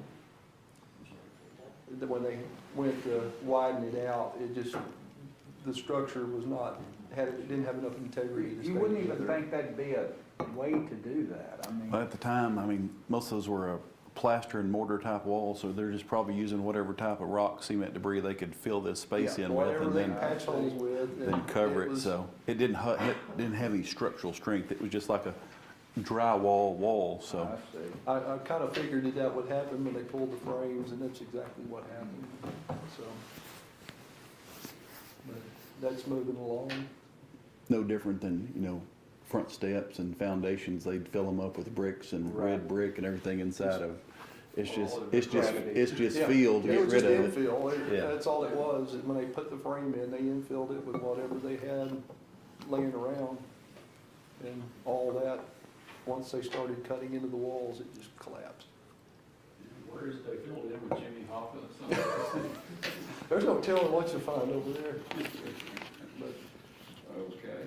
when they went to widen it out, the structure was it didn't have enough integrity to stay You wouldn't together. even think that'd be a way to do that. I mean, At the time, most of those were a plaster and mortar type wall, so they're just probably using whatever type of rock, cement, debris they could fill this space in with, and then patch holes with, cover it. So it didn't have any structural strength. It was just like a drywall wall. So I kind of figured that would happen when they pulled the frames, and that's exactly what happened. So but that's moving along. no different than front steps and foundations. They'd fill them up with bricks and red brick and everything inside of. It's just fill to get rid of it. Infill. Yeah. That's all it was. And when they put the frame in, they infilled it with whatever they had laying around. And all that, once they started cutting into the walls, it just collapsed. Where is it they filled in with Jimmy Hoffa or something? There's no telling what you'll find over there. But Okay.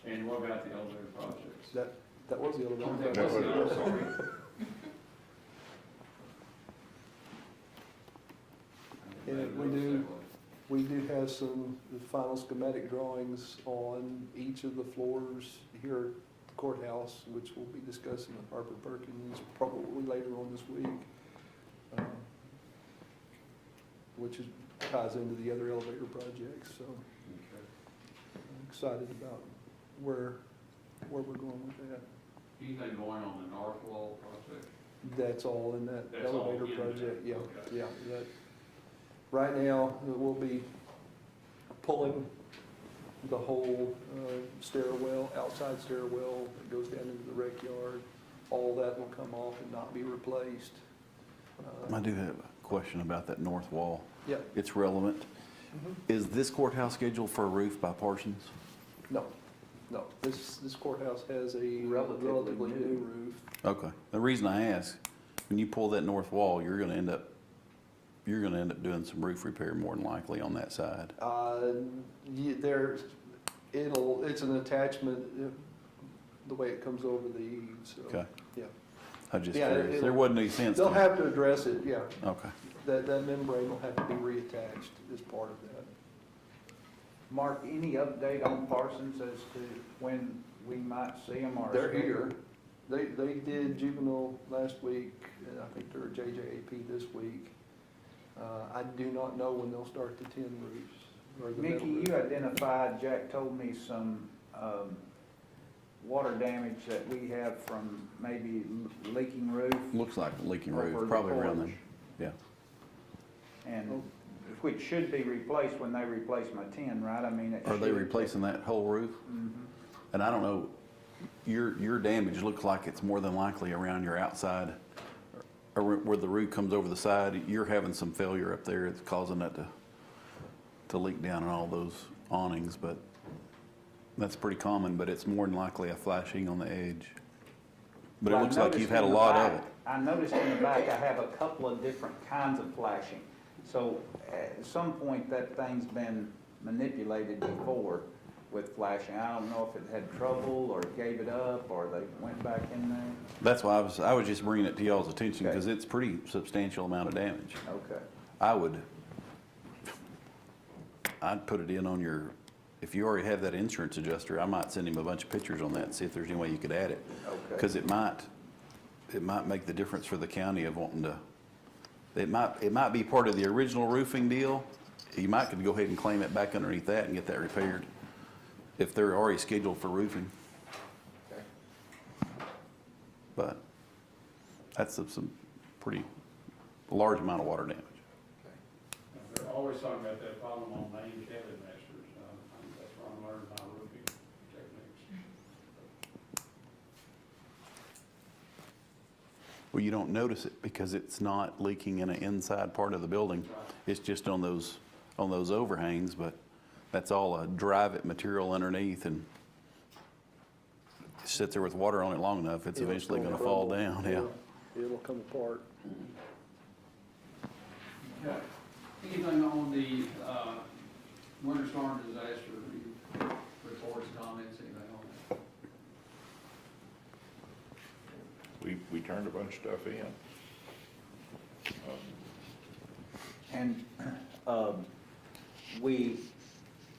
And what about the elevator projects? that was the elevator Oh, that project. was the- I'm sorry. And we do have some final schematic drawings on each of the floors here at the courthouse, which we'll be discussing with Harper Perkins probably later on this week, which ties into the other elevator projects. So I'm excited about where we're going with that. Anything going on the north wall project? That's all in that That's all elevator in there. project, yeah, Okay. yeah. Right now, we'll be pulling the whole stairwell, outside stairwell that goes down into the rec yard. All that will come off and not be replaced. I do have a question about that north wall. Yeah. It's relevant. Is this courthouse scheduled for a roof by Parsons? No. This courthouse has a relatively new roof. Okay. The reason I ask, when you pull that north wall, you're gonna end up doing some roof repair more than likely on that side. It's an attachment, the way it comes over the eaves. So, Okay. yeah. I just Yeah, curious. There wasn't any sense. They'll have to address it, yeah. Okay. That membrane will have to be reattached as part of that. Mark, any update on Parsons as to when we might see them or? They're here. They did juvenile last week, and I think they're JJAP this week. I do not know when they'll start the tin roofs. Or the metal Mickey, roof. you identified, Jack told me some water damage that we have from maybe leaking roof. Looks like a leaking over roof, the probably around porch. there. Yeah. And which should be replaced when they replace my tin, right? I mean, it Are they should. replacing that whole roof? Mhm. And I don't know, your damage looks like it's more than likely around your outside, or where the roof comes over the side. You're having some failure up there. It's causing that to leak down on all those awnings, but that's pretty common, but it's more than likely a flashing on the edge. But it Well, I looks like noticed you've had a in the lot of back- it. I noticed in the back, I have a couple of different kinds of flashing. So at some point, that thing's been manipulated before with flashing. I don't know if it had trouble or gave it up or they went back in there. That's why I was just bringing it to y'all's attention because it's pretty substantial amount of damage. Okay. I'd put it in on your, if you already have that insurance adjuster, I might send him a bunch of pictures on that and see if there's any way you could add it. Okay. Because it might make the difference for the county of wanting to, it might be part of the original roofing deal. You might could go ahead and claim it back underneath that and get that repaired if they're already scheduled for roofing. Okay. But that's some pretty large amount of water damage. They're always talking about that problem on main cabin masters. That's where I learned my roofing techniques. Well, you don't notice it because it's not leaking in an inside part of the building. It's just on those overhangs, but that's all a drive-it material underneath, and it sits there with water on it long enough, it's eventually gonna fall down, yeah. It'll come apart. Okay. Anything on the winter storm disaster reports, comments, anything on that? We turned a bunch of stuff in. And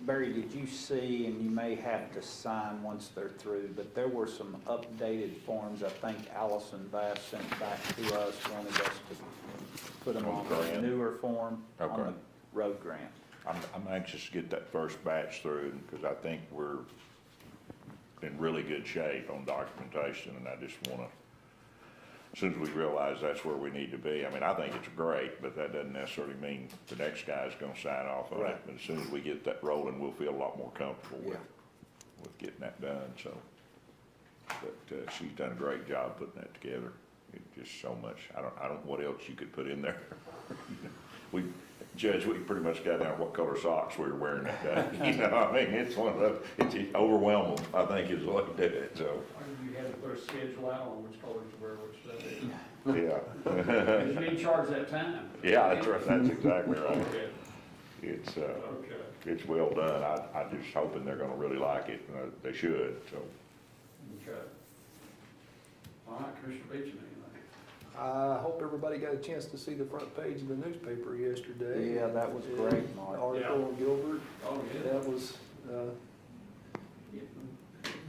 Barry, did you see, and you may have to sign once they're through, but there were some updated forms I think Allison Bass sent back to us, wanted us to put them on the newer form on the road grant. I'm anxious to get that first batch through because I think we're in really good shape on documentation, and I just want to, as soon as we realize that's where we need to be, I mean, I think it's great, but that doesn't necessarily mean the next guy's going to sign off on it. But as soon as we get that rolling, we'll feel a lot more comfortable with getting that done. So, but she's done a great job putting that together. It's just so much. I don't know what else you could put in there. Judge, we pretty much got down what color socks we were wearing that day. You know, I mean, it's one of those, it's overwhelming, I think, is the way to do it, so. You had to put a schedule out on which colors to wear which day. Yeah. Because you need to charge that time. Yeah, that's right, that's exactly right. Okay. It's well done. I'm just hoping they're gonna really like it, they should, so. Okay. All right, Commissioner Beecham, anything? I hope everybody got a chance to see the front page of the newspaper yesterday. Yeah, that was great, Mark. Article on Gilbert. Oh, yeah. That was,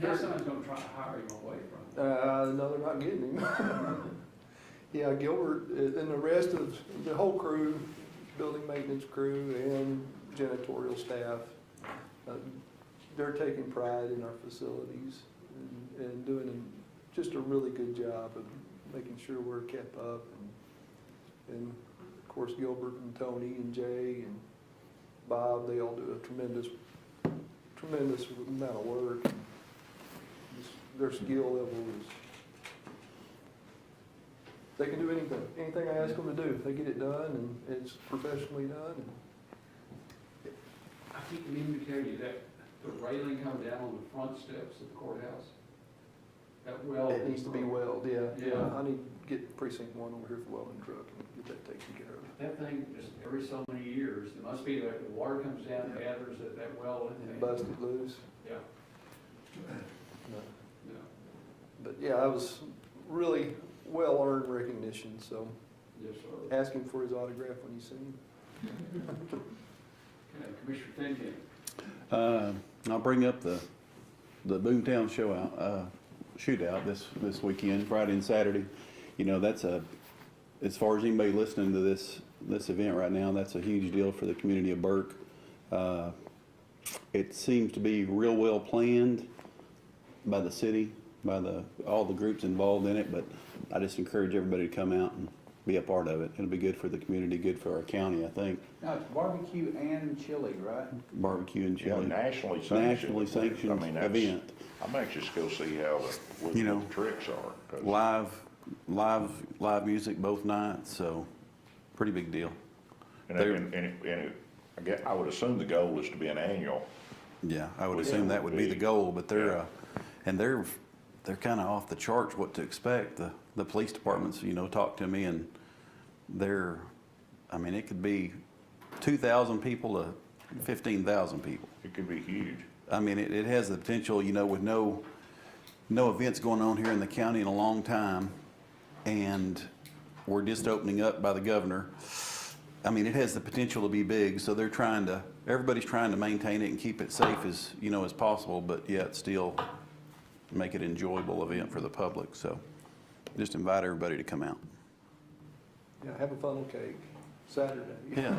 Now someone's gonna try to hire him away from no, they're not getting him. Yeah, Gilbert and the rest of the whole crew, building maintenance crew and janitorial staff, they're taking pride in our facilities and doing just a really good job of making sure we're kept up. And of course, Gilbert and Tony and Jay and Bob, they all do a tremendous amount of work. Their skill level is, they can do anything I ask them to do. They get it done, and it's professionally done. I think you need to tell you that the railing coming down on the front steps of the courthouse, that weld. It needs to be welded, yeah. Yeah. I need to get precinct 1 over here for welding truck and get that taken care of. That thing, just every so many years, it must be that the water comes down, gathers at that weld. And bust it loose. Yeah. But yeah, I was really well-earned recognition, so. Yes, sir. Ask him for his autograph when you see him. Okay, Commissioner Finnegan. I'll bring up the Boomtown shootout this weekend, Friday and Saturday. You know, that's as far as anybody listening to this event right now, that's a huge deal for the community of Burke. It seems to be real well planned by the city, by all the groups involved in it, but I just encourage everybody to come out and be a part of it. It'll be good for the community, good for our county, I think. No, it's barbecue and chili, right? Barbecue and chili. Nationally sanctioned event. I'm anxious to go see how what the tricks are. Live music both nights, so pretty big deal. I would assume the goal is to be an annual. Yeah, I would assume that would be the goal, but they're they're kind of off the charts what to expect. The police departments, you know, talk to me, and they're, I mean, it could be 2,000 people to 15,000 people. It could be huge. I mean, it has the potential, you know, with no events going on here in the county in a long time, and we're just opening up by the governor. I mean, it has the potential to be big, so everybody's trying to maintain it and keep it safe as, you know, as possible, but yet still make it an enjoyable event for the public. So just invite everybody to come out. Yeah, have a funnel cake Saturday. Yeah.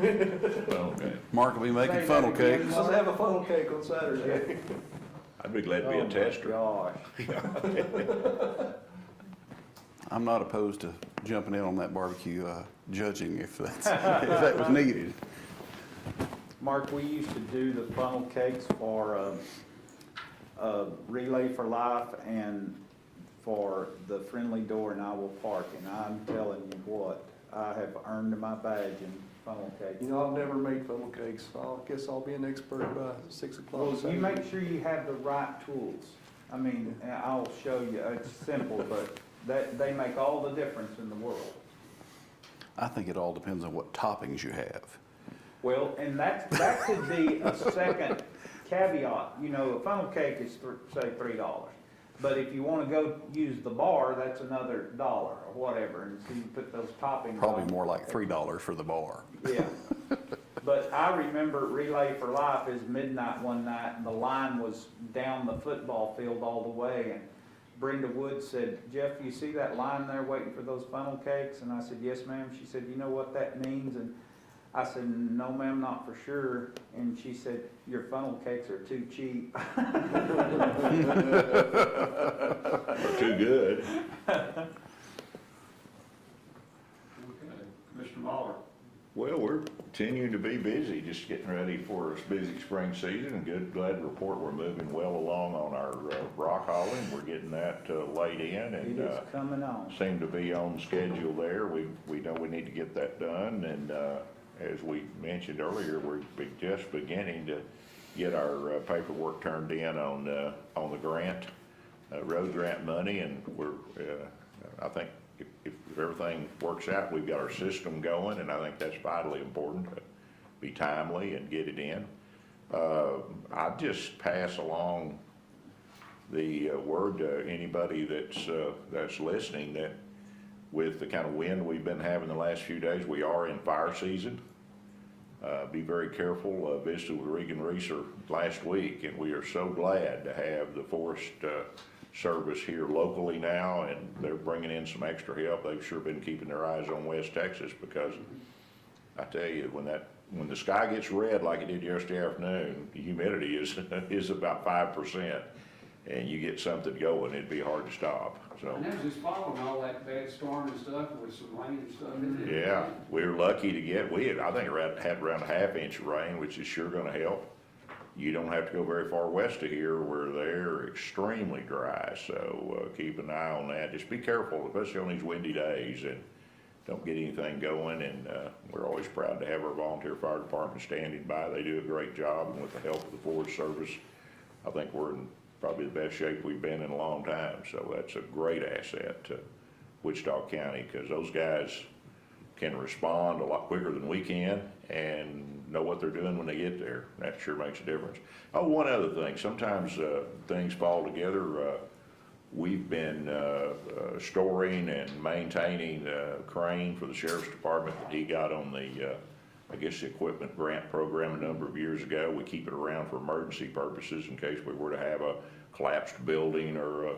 Well, okay. Mark will be making funnel cakes. Let's have a funnel cake on Saturday. I'd be glad to be a tester. Gosh. I'm not opposed to jumping in on that barbecue, judging if that was needed. Mark, we used to do the funnel cakes for Relay for Life and for the Friendly Door in Iowa Park, and I'm telling you what, I have earned my badge in funnel cakes. You know, I've never made funnel cakes. I guess I'll be an expert by 6 o'clock. Well, you Saturday. make sure you have the right tools. I mean, I'll show you, it's simple, but they make all the difference in the world. I think it all depends on what toppings you have. Well, and that could be a second caveat. You know, a funnel cake is, say, $3. But if you want to go use the bar, that's another $1 or whatever. And so you put those toppings Probably on. more like $3 for the bar. Yeah. But I remember Relay for Life is midnight one night, and the line was down the football field all the way. And Brenda Wood said, "Jeff, you see that line there waiting for those funnel cakes?" And I said, "Yes, ma'am." She said, "You know what that means?" And I said, "No, ma'am, not for sure." And she said, "Your funnel cakes are too cheap." Or too good. Okay, Commissioner Mahler. Well, we're continuing to be busy, just getting ready for a busy spring season, and glad to report we're moving well along on our rock hauling. We're getting that laid in, and It is coming on. seem to be on schedule there. We know we need to get that done, and as we mentioned earlier, we're just beginning to get our paperwork turned in on the grant, road grant money, and we're I think if everything works out, we've got our system going, and I think that's vitally important to be timely and get it in. I just pass along the word to anybody that's listening that with the kind of wind we've been having the last few days, we are in fire season. Be very careful. Visited with Regan Reeser last week, and we are so glad to have the Forest Service here locally now, and they're bringing in some extra help. They've sure been keeping their eyes on West Texas, because I tell you, when the sky gets red like it did yesterday afternoon, the humidity is about 5%, and you get something going, it'd be hard to stop. So. And that was just following all that bad storm and stuff with some rain and stuff. Yeah, we were lucky to get, I think had around a ½ inch of rain, which is sure gonna help. You don't have to go very far west of here where they're extremely dry, so keep an eye on that. Just be careful, especially on these windy days, and don't get anything going. And we're always proud to have our volunteer fire department standing by. They do a great job, and with the help of the Forest Service, I think we're in probably the best shape we've been in a long time. So that's a great asset to Wichita County, because those guys can respond a lot quicker than we can and know what they're doing when they get there. That sure makes a difference. Oh, one other thing, sometimes things fall together. We've been storing and maintaining a crane for the Sheriff's Department that he got on the, I guess, the equipment grant program a number of years ago. We keep it around for emergency purposes in case we were to have a collapsed building or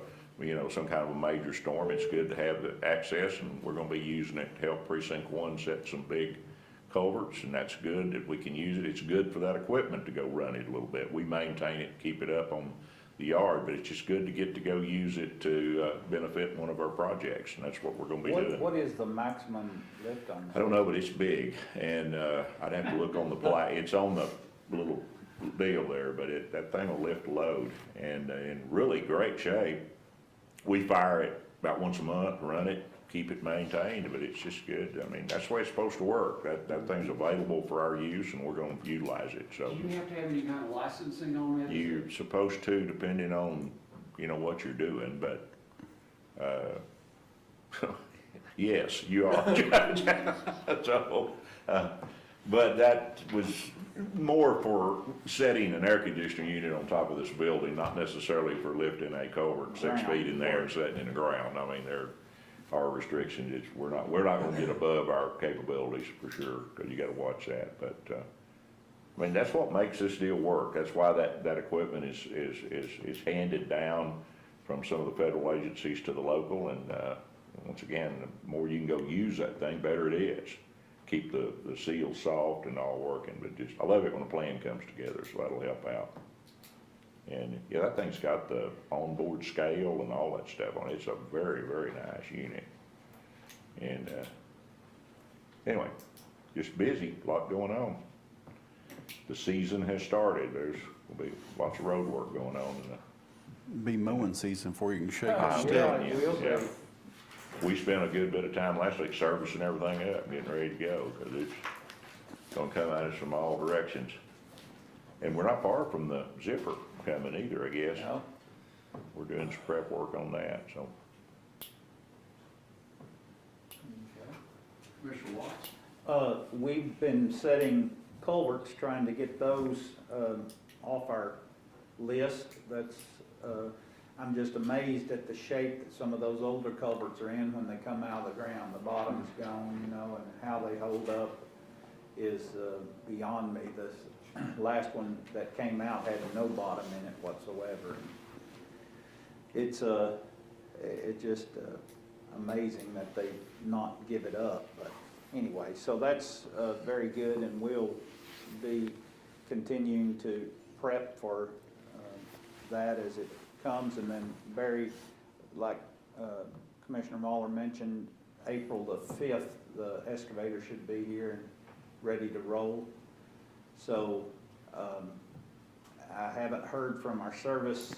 some kind of a major storm. It's good to have the access, and we're going to be using it to help Precinct 1 set some big culverts, and that's good that we can use it. It's good for that equipment to go run it a little bit. We maintain it, keep it up on the yard, but it's just good to get to go use it to benefit one of our projects, and that's what we're going to be doing. What is the maximum lift on this? I don't know, but it's big, and I'd have to look on the it's on the little deal there, but that thing will lift a load, and in really great shape. We fire it about once a month, run it, keep it maintained, but it's just good. I mean, that's the way it's supposed to work. That thing's available for our use, and we're going to utilize it. So Do you have to have any kind of licensing on that? you're supposed to, depending on what you're doing, but Yes, you are, Judge. So, but that was more for setting an air conditioning unit on top of this building, not necessarily for lifting a culvert 6 feet in there and setting in the ground. I mean, there are restrictions. We're not gonna get above our capabilities for sure, because you gotta watch that. But, I mean, that's what makes this deal work. That's why that equipment is handed down from some of the federal agencies to the local. And, once again, the more you can go use that thing, better it is. Keep the seals soft and all working, but just, I love it when a plan comes together, so that'll help out. And yeah, that thing's got the onboard scale and all that stuff on it. It's a very, very nice unit. And, anyway, just busy, a lot going on. The season has started. Will be lots of road work going on. Be mowing season before you can shake your I'm stick. telling you, yeah. We spent a good bit of time last week servicing everything up, getting ready to go, because it's gonna come at us from all directions. And we're not far from the zipper coming either, I guess. No. We're doing some prep work on that, so. Commissioner Watts? We've been setting culverts, trying to get those, off our list. That's, I'm just amazed at the shape that some of those older culverts are in when they come out of the ground. The bottom's gone, you know, and how they hold up is, beyond me. This last one that came out had no bottom in it whatsoever. It's, just, amazing that they not give it up, but anyway, so that's, very good, and we'll be continuing to prep for, that as it comes. And then very, like Commissioner Mahler mentioned, April the 5th, the excavator should be here and ready to roll. So I haven't heard from our service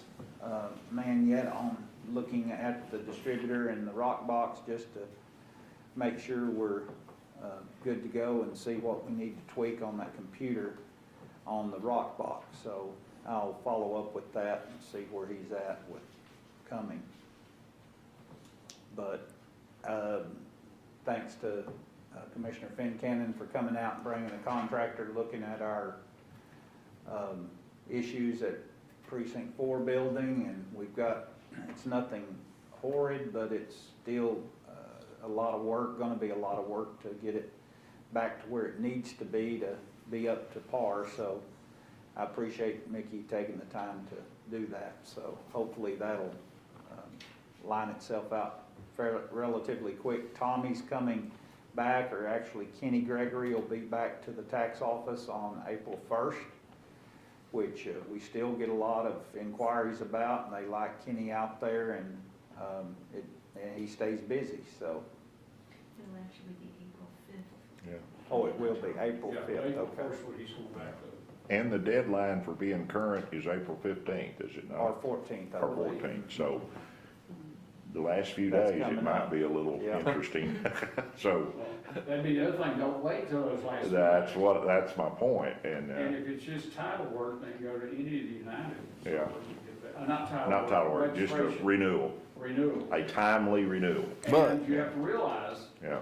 man yet on looking at the distributor and the rock box, just to make sure we're good to go and see what we need to tweak on that computer on the rock box. So I'll follow up with that and see where he's at with coming. But thanks to Commissioner Fincannon for coming out and bringing a contractor, looking at our issues at Precinct 4 building. And we've got, it's nothing horrid, but it's still a lot of work, gonna be a lot of work to get it back to where it needs to be up to par. So I appreciate Mickey taking the time to do that. So hopefully that'll line itself out relatively quick. Tommy's coming back, or actually Kenny Gregory will be back to the tax office on April 1st, which we still get a lot of inquiries about, and they like Kenny out there, and and he stays busy, so. It'll actually be April 5th. Yeah. Oh, it will be April 5th, April okay. 1st when he's going back to. And the deadline for being current is April 15th, is it not? Or 14th, I Or believe. 14th, so the last few That's days, it coming might up. be a little Yeah. interesting. So That'd be the other thing, don't wait till those last. that's my point. And if it's just title work, then go to any of the United. Yeah. Not title work. Not title work, just a registration. renewal, Renewal. a timely renewal. And you have to realize, Yeah,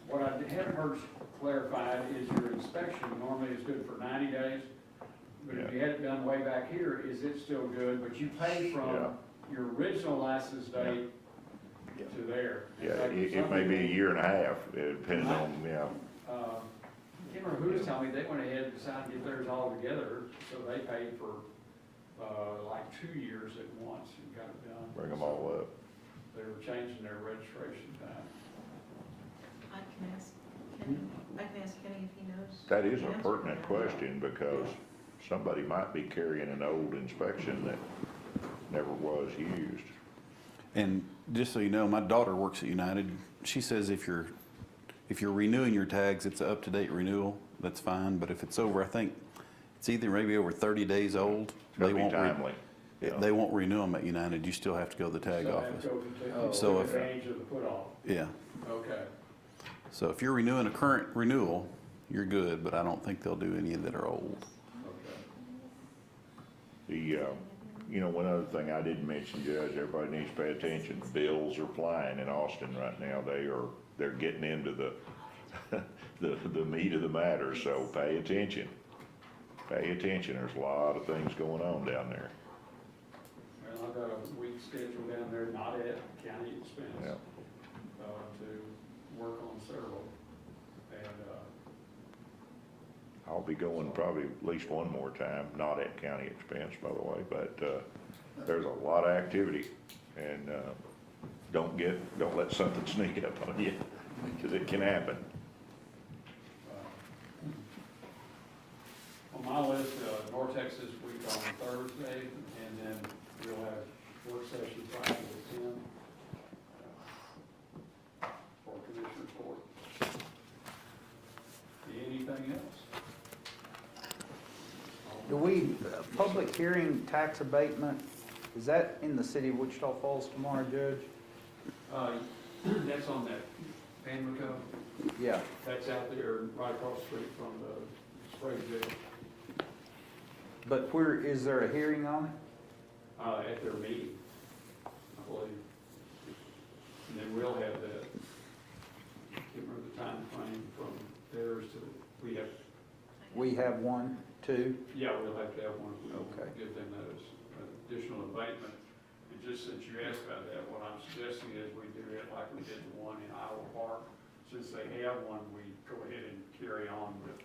what I haven't heard clarified is your inspection normally is good for 90 days. But if you had it done way back here, is it still good? But you pay from Yeah. your original license date to there. yeah, In fact, it may be a year and a half, depending on, yeah. I can't remember who was telling me, they went ahead and decided to get theirs all together, so they paid for, like 2 years at once and got it done. Bring them all up. They were changing their registration time. I can ask Kenny if he knows. That is the a answer pertinent to that. question, because somebody might be carrying an old inspection that never was used. And just so you know, my daughter works at United. She says if you're renewing your tags, it's an up-to-date renewal, that's fine. But if it's over, I think it's either maybe over 30 days old, Gotta be timely. They won't renew them at United. You still have to go to the tag So they have office. to go completely So take if- advantage of the put-off. Yeah. Okay. So if you're renewing a current renewal, you're good, but I don't think they'll do any that are old. Okay. The, you know, one other thing I didn't mention, Judge, everybody needs to pay attention. Bills are flying in Austin right now. They're getting into the meat of the matter, so pay attention. Pay attention. There's a lot of things going on down there. Well, I've got a week scheduled down there, not at county expense, Yeah. to work on several. And, I'll be going probably at least one more time, not at county expense, by the way, but, there's a lot of activity. And, don't let something sneak up on you, because it can happen. on my list, Nortex this week on Thursday, and then we'll have work session Friday at 10 for Commissioner's Court. Anything else? Do we, public hearing tax abatement, is that in the city of Wichita Falls tomorrow, Judge? That's on that Pamlico. Yeah. That's out there right across the street from the spray jail. But is there a hearing on it? At their meeting, I believe. And then we'll have that, can't remember the time frame from theirs to, We have one, two? yeah, we'll have to have one. We'll Okay. give them those additional abatement. And just since you asked about that, what I'm suggesting is we do it like we did the one in Iowa Park. Since they have one, we go ahead and carry on with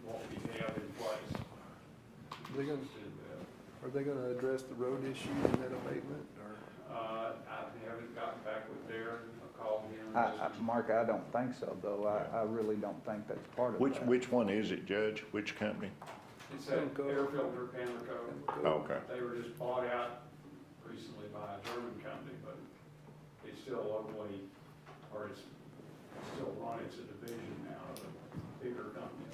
what we have in place. Are they gonna address the road issue in that abatement, or? I haven't gotten back with Darren, I called him. Mark, I don't think so, though. I really don't think that's part of that. Which one is it, Judge? Which company? It's that air filter Pamlico. Okay. They were just bought out recently by a German company, but it's still locally, or it's still run, it's a division now of a bigger company.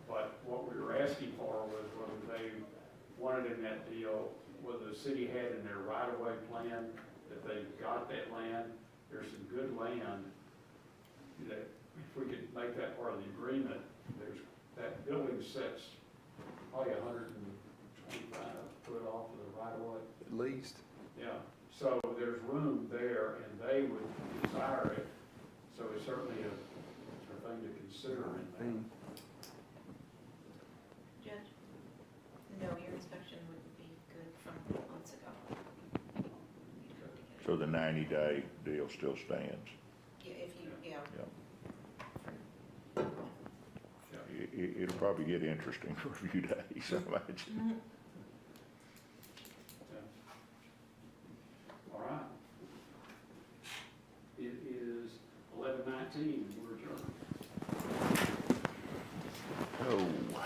But what we were asking for was whether they wanted in that deal, whether the city had in their right-of-way plan, that they got that land. There's some good land that if we could make that part of the agreement, that building sets probably 125 foot off of the right-of-way. At least. Yeah, so there's room there, and they would desire it, so it's certainly a thing to consider in there. Judge? No, your inspection would be good from months ago. So the 90-day deal still stands? Yeah, if you, yeah. It'll probably get interesting for a few days, I imagine. All right. It is 11:19, we're adjourned.